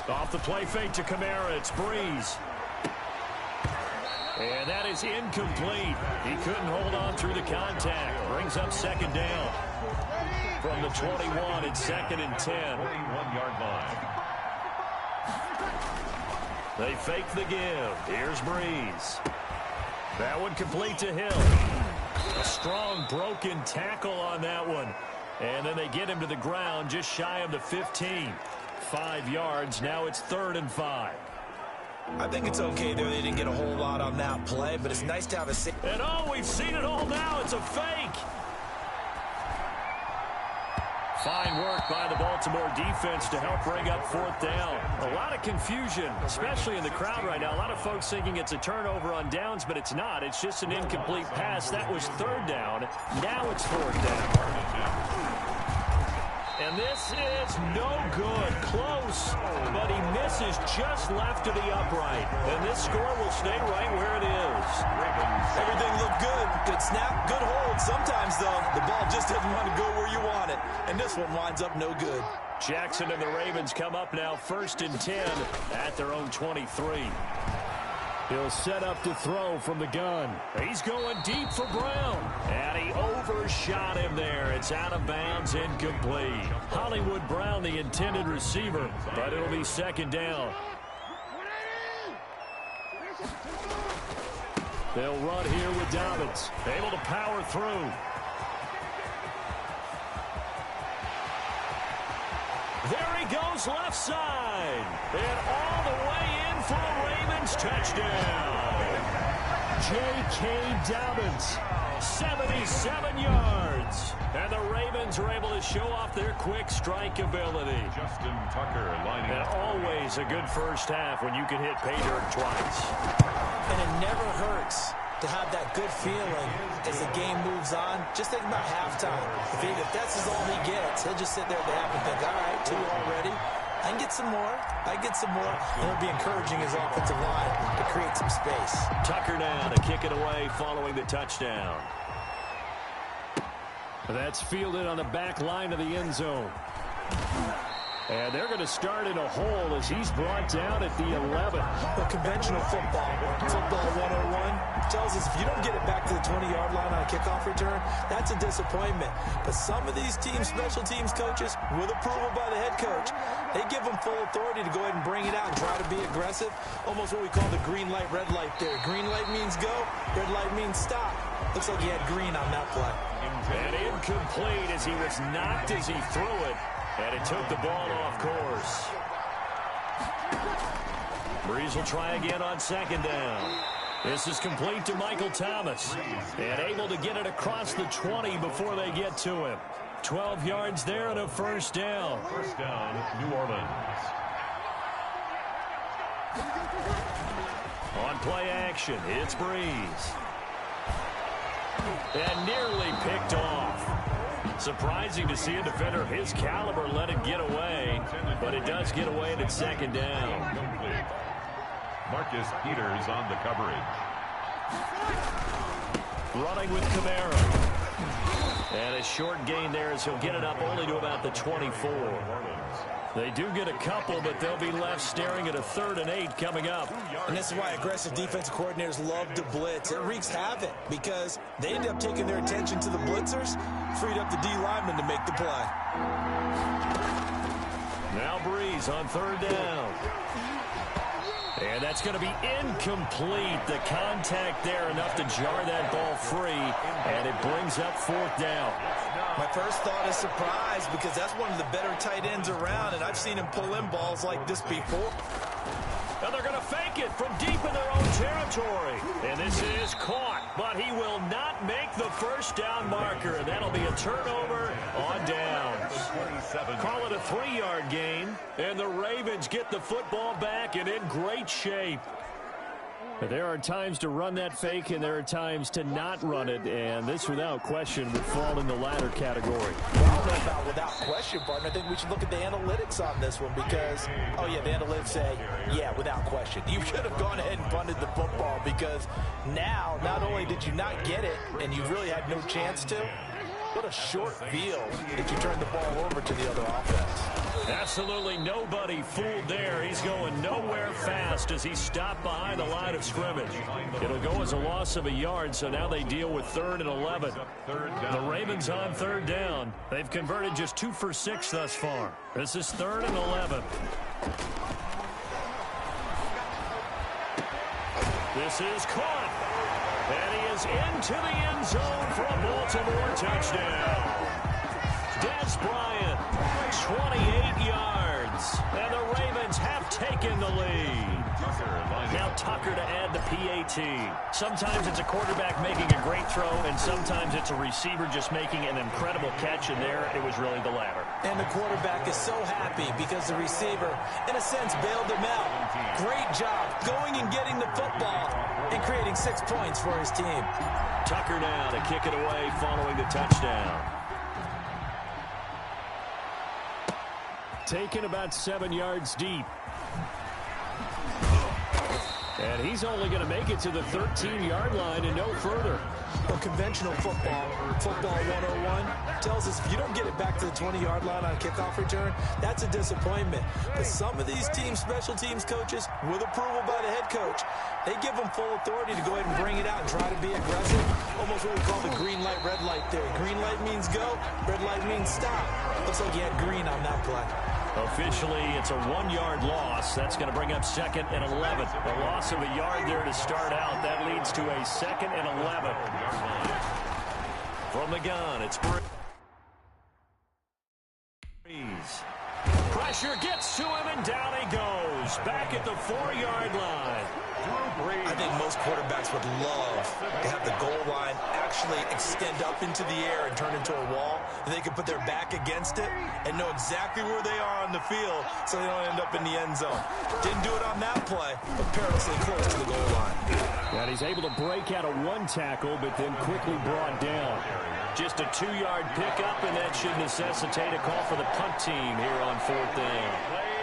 Off the play fake to Kamara, it's Breeze. And that is incomplete. He couldn't hold on through the contact. Brings up second down. From the 21, it's 2nd and 10. 41-yard line. They fake the give. Here's Breeze. That one complete to Hill. A strong broken tackle on that one. And then they get him to the ground just shy of the 15. 5 yards. Now it's 3rd and 5. I think it's okay there. They didn't get a whole lot on that play, but it's nice to have a... And oh, we've seen it all now. It's a fake. Fine work by the Baltimore defense to help bring up 4th down. A lot of confusion, especially in the crowd right now. A lot of folks thinking it's a turnover on downs, but it's not. It's just an incomplete pass. That was 3rd down. Now it's 4th down. And this is no good. Close, but he misses just left to the upright. And this score will stay right where it is. Everything looked good. Good snap, good hold. Sometimes, though, the ball just doesn't want to go where you want it. And this one winds up no good. Jackson and the Ravens come up now 1st and 10 at their own 23. He'll set up to throw from the gun. He's going deep for Brown. And he overshot him there. It's out of bounds, incomplete. Hollywood Brown, the intended receiver, but it'll be 2nd down. They'll run here with Dobbins. Able to power through. There he goes left side. And all the way in for a Ravens touchdown. J.K. Dobbins, 77 yards. And the Ravens are able to show off their quick strike ability. Justin Tucker lining And up. always a good first half when you can hit pay dirt twice. And it never hurts to have that good feeling as the game moves on. Just think about halftime. If this is all he gets, he'll just sit there at the half and think, all right, 2 already. I can get some more. I can get some more. And it'll be encouraging his offensive line to create some space. Tucker now to kick it away following the touchdown. That's fielded on the back line of the end zone. And they're going to start in a hole as he's brought down at the 11. Well, conventional football 101, tells us if you don't get it back to the 20-yard line on a kickoff return, that's a disappointment. But some of these teams, special teams coaches, with approval by the head coach, they give them full authority to go ahead and bring it out and try to be aggressive. Almost what we call the green light, red light there. Green light means go, red light means stop. Looks like he had green on that play. And incomplete as he was knocked as he threw it. And it took the ball off course. Breeze will try again on 2nd down. This is complete to Michael Thomas. And able to get it across the 20 before they get to him. 12 yards there and a 1st down. 1st down, New Orleans. On play action, it's Breeze. And nearly picked off. Surprising to see a defender of his caliber let it get away, but it does get away and it's 2nd down. Complete. Marcus Peters on the coverage. Running with Kamara. And a short gain there as he'll get it up only to about the 24. They do get a couple, but they'll be left staring at a 3rd and 8 coming up. And this is why aggressive defensive coordinators love to blitz. It wreaks havoc because they end up taking their attention to the blitzers, freed up the D lineman to make the play. Now Breeze on 3rd down. And that's going to be incomplete. The contact there enough to jar that ball free, and it brings up 4th down. My first thought is surprise because that's one of the better tight ends around, and I've seen him pull in balls like this before. And they're going to fake it from deep in their own territory. And this is caught, but he will not make the 1st down marker, and that'll be a turnover on downs. Call it a 3-yard gain, and the Ravens get the football back and in great shape. There are times to run that fake, and there are times to not run it, and this, without question, would fall in the latter category. Well, I don't know about without question, partner. I think we should look at the analytics on this one because, oh, yeah, the analytics say, yeah, without question. You should have gone ahead and punted the football because now, not only did you not get it, and you really had no chance to, what a short field that you turned the ball over to the other offense. Absolutely nobody fooled there. He's going nowhere fast as he's stopped behind the line of scrimmage. It'll go as a loss of a yard, so now they deal with 3rd and 11. The Ravens on 3rd down. They've converted just 2 for 6 thus far. This is 3rd and 11. This is caught. And he is into the end zone for a Baltimore touchdown. Des Bryant, 28 yards. And the Ravens have taken the lead. Now Tucker to add the PAT. Sometimes it's a quarterback making a great throw, and sometimes it's a receiver just making an incredible catch, and there it was really the latter. And the quarterback is so happy because the receiver, in a sense, bailed him out. Great job going and getting the football and creating 6 points for his team. Tucker now to kick it away following the touchdown. Taken about 7 yards deep. And he's only going to make it to the 13-yard line and no further. Well, conventional football 101, tells us if you don't get it back to the 20-yard line on a kickoff return, that's a disappointment. But some of these teams, special teams coaches, with approval by the head coach, they give them full authority to go ahead and bring it out and try to be aggressive. Almost what we call the green light, red light theory. Green light means go, red light means stop. Looks like he had green on that play. Officially, it's a 1-yard loss. That's going to bring up 2nd and 11. A loss of a yard there to start out. That leads to a 2nd and 11. From the gun, it's Breeze. Pressure gets to him, and down he goes. Back at the 4-yard line. I think most quarterbacks would love to have the goal line actually extend up into the air and turn into a wall, and they can put their back against it and know exactly where they are on the field so they don't end up in the end zone. Didn't do it on that play, but perilously close to the goal line. And he's able to break out of 1 tackle, but then quickly brought down. Just a 2-yard pickup, and that should necessitate a call for the punt team here on 4th down.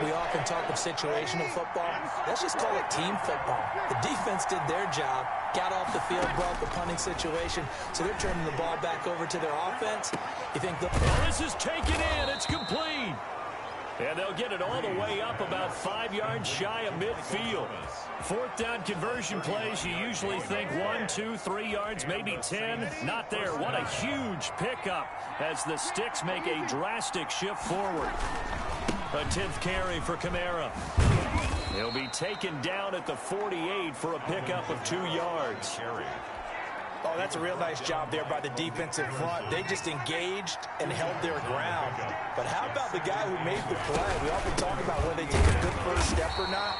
We often talk of situational football. Let's just call it team football. The defense did their job, got off the field, brought the punting situation, so they're turning the ball back over to their offense. You think this is taken in. It's complete. And they'll get it all the way up about 5 yards shy of midfield. 4th down conversion plays, you usually think 1, 2, 3 yards, maybe 10. Not there. What a huge pickup as the Sticks make a drastic shift forward. A 10th carry for Kamara. He'll be taken down at the 48 for a pickup of 2 yards. Oh, that's a real nice job there by the defensive front. They just engaged and held their ground. But how about the guy who made the play? We often talk about whether they take a good first step or not.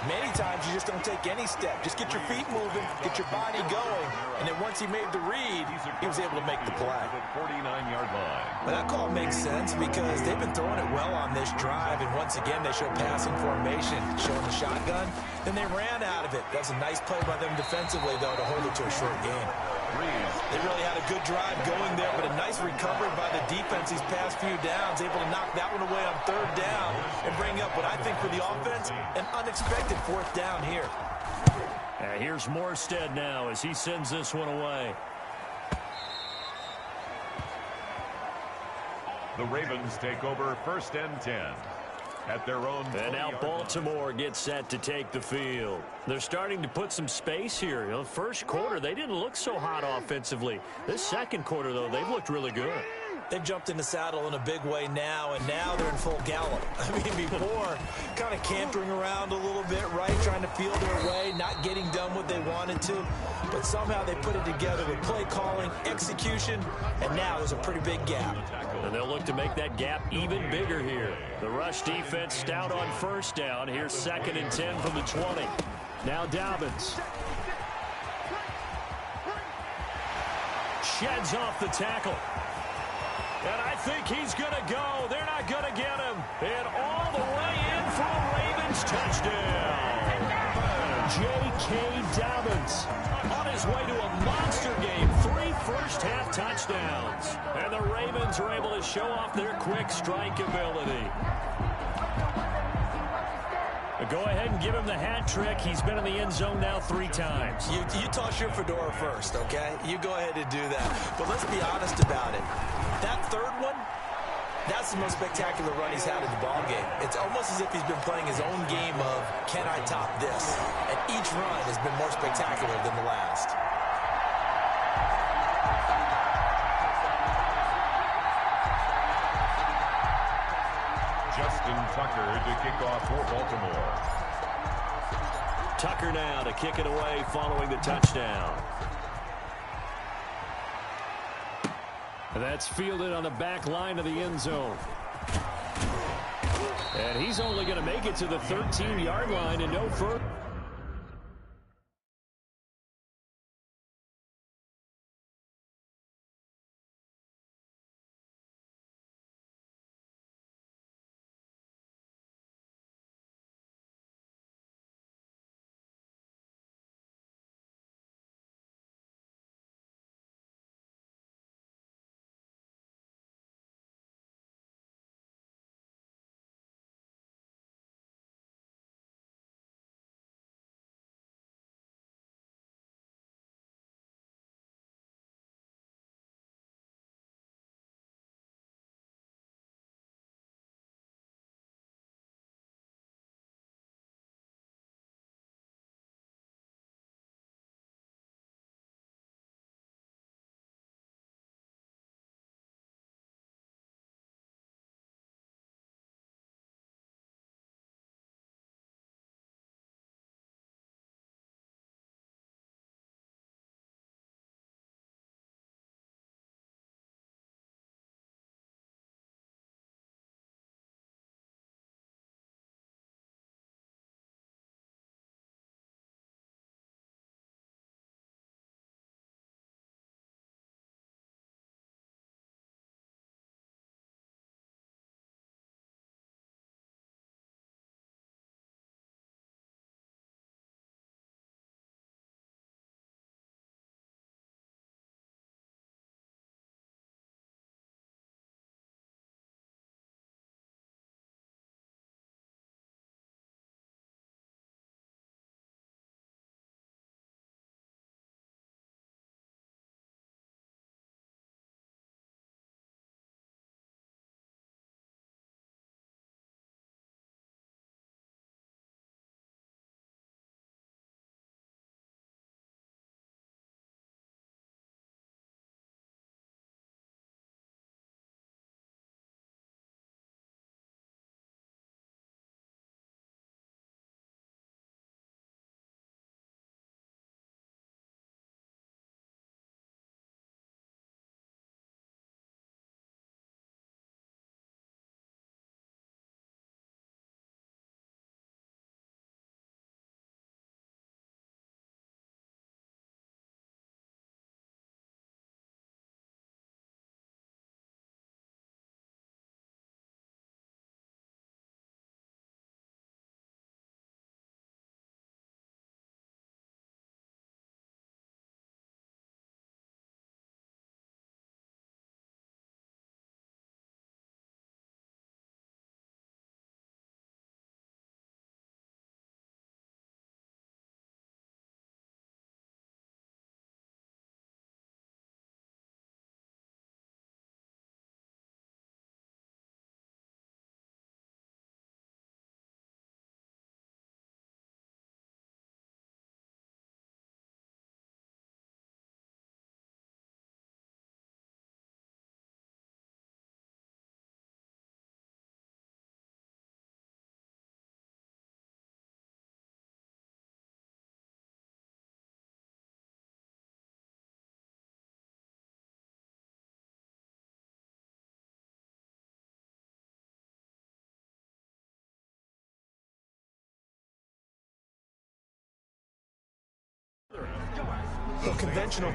Many times you just don't take any step. Just get your feet moving, get your body going, and then once he made the read, he was able to make the play. 49-yard line. Well, that call makes sense because they've been throwing it well on this drive, and once again they show passing formation, showing the shotgun. Then they ran out of it. That's a nice play by them defensively, though, to hold it to a short game. They really had a good drive going there, but a nice recovery by the defense these past few downs, able to knock that one away on 3rd down and bring up what I think for the offense, an unexpected 4th down here. Here's Morstead now as he sends this one away. The Ravens take over 1st and 10. At their own. And now Baltimore gets set to take the field. They're starting to put some space here. You know, first quarter, they didn't look so hot offensively. This second quarter, though, they've looked really good. They've jumped in the saddle in a big way now, and now they're in full gallop. I mean, before, kind of cantering around a little bit, right, trying to feel their way, not getting done what they wanted to. But somehow they put it together with play calling, execution, and now there's a pretty big gap. And they'll look to make that gap even bigger here. The rush defense stout on 1st down. Here's 2nd and 10 from the 20. Now Dobbins. Sheds off the tackle. And I think he's going to go. They're not going to get him. And all the way in for a Ravens touchdown. J.K. Dobbins on his way to a monster game. 3 first-half touchdowns. And the Ravens are able to show off their quick strike ability. Go ahead and give him the hat trick. He's been in the end zone now 3 times. You toss your fedora first, okay? You go ahead and do that. But let's be honest about it. That 3rd one, That's the most spectacular run he's had in the ballgame. It's almost as if he's been playing his own game of, can I top this? And each run has been more spectacular than the last. Justin Tucker to kick off for Baltimore. Tucker now to kick it away following the touchdown. That's fielded on the back line of the end zone. And he's only going to make it to the 13-yard line and no further. Conventional.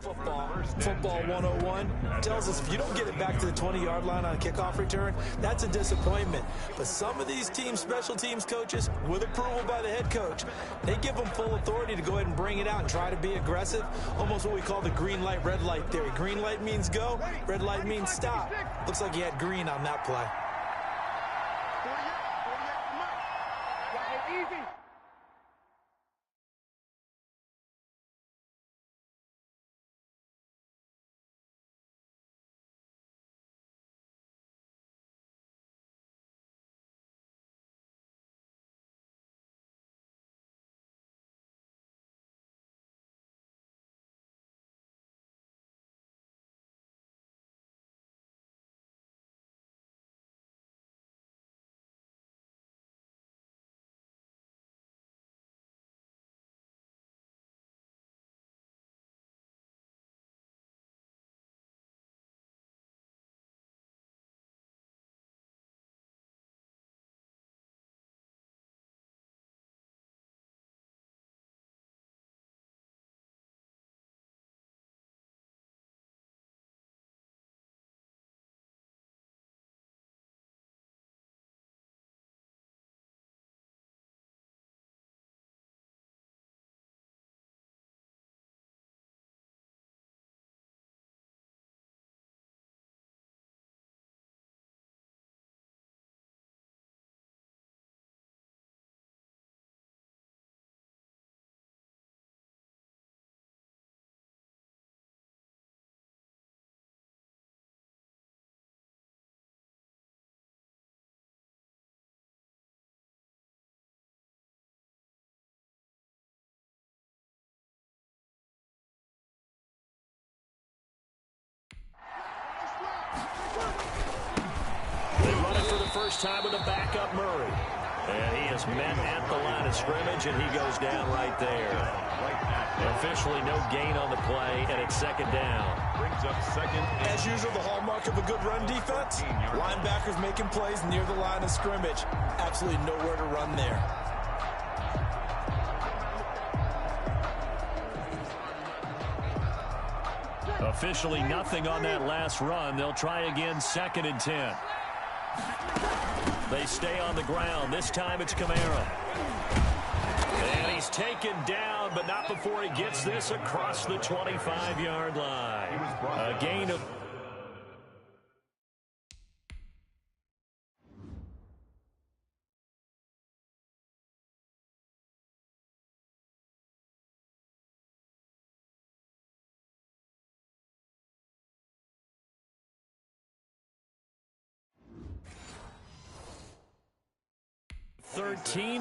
Football 101 tells us if you don't get it back to the 20-yard line on a kickoff return, that's a disappointment. But some of these team special teams coaches, with approval by the head coach, they give them full authority to go ahead and bring it out and try to be aggressive, almost what we call the green light, red light theory. Green light means go, red light means stop. Looks like he had green on that play. They run it for the first time with a backup Murray. And he is met at the line of scrimmage, and he goes down right there. Officially no gain on the play, and it's second down. Brings up second. As usual, the hallmark of a good run defense, linebackers making plays near the line of scrimmage. Absolutely nowhere to run there. Officially nothing on that last run. They'll try again, 2nd and 10. They stay on the ground. This time it's Kamara. And he's taken down, but not before he gets this across the 25-yard line. A gain of...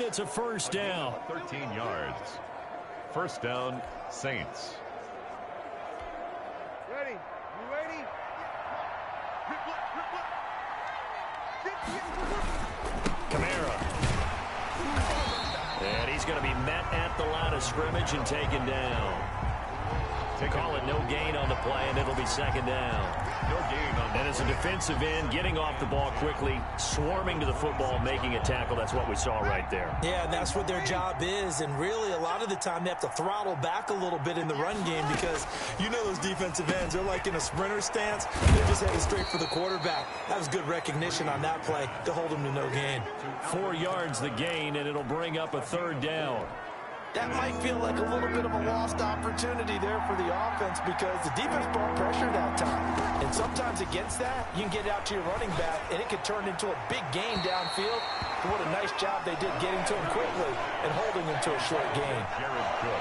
It's a first down. 13 yards. First down, Saints. Ready? You ready? Kamara. And he's going to be met at the line of scrimmage and taken down. Call it no gain on the play, and it'll be second down. No gain on the And as a defensive end, getting off the ball quickly, swarming to the football, making a tackle, that's what we saw right there. Yeah, and that's what their job is. And really, a lot of the time, they have to throttle back a little bit in the run game because you know those defensive ends, they're like in a sprinter stance. They're just headed straight for the quarterback. That was good recognition on that play to hold them to no gain. 4 yards the gain, and it'll bring up a third down. That might feel like a little bit of a lost opportunity there for the offense because the defense brought pressure that time. And sometimes against that, you can get out to your running back, and it could turn into a big gain downfield. But what a nice job they did getting to him quickly and holding him to a short gain.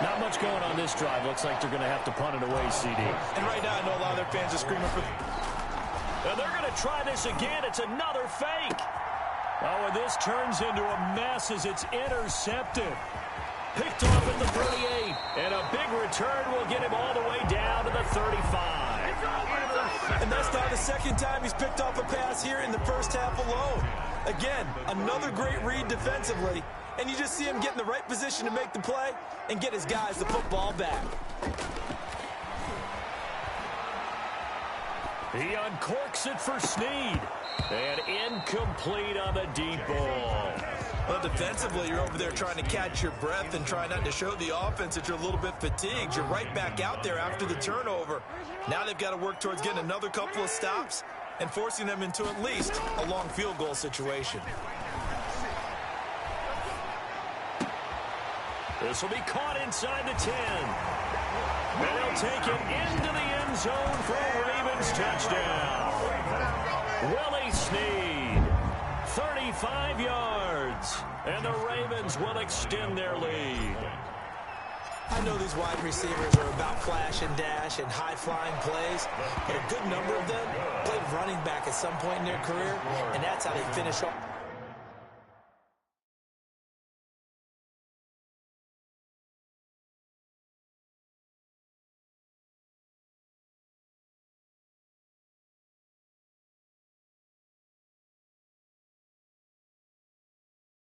Not much going on this drive. Looks like they're going to have to punt it away, CD. And right now, I know a lot of their fans are screaming for... And they're going to try this again. It's another fake. Oh, and this turns into a mess as it's intercepted. Picked off at the 38, and a big return will get him all the way down to the 35. And that's not the second time he's picked off a pass here in the first half alone. Again, another great read defensively, and you just see him get in the right position to make the play and get his guys the football back. He uncorks it for Snead. And incomplete on the deep ball. Well, defensively, you're over there trying to catch your breath and try not to show the offense that you're a little bit fatigued. You're right back out there after the turnover. Now they've got to work towards getting another couple of stops and forcing them into at least a long field goal situation. This will be caught inside the 10. And he'll take it into the end zone for a Ravens touchdown. Willie Snead, 35 yards. And the Ravens will extend their lead. I know these wide receivers are about flash and dash and high-flying plays, but a good number of them played running back at some point in their career, and that's how they finish off.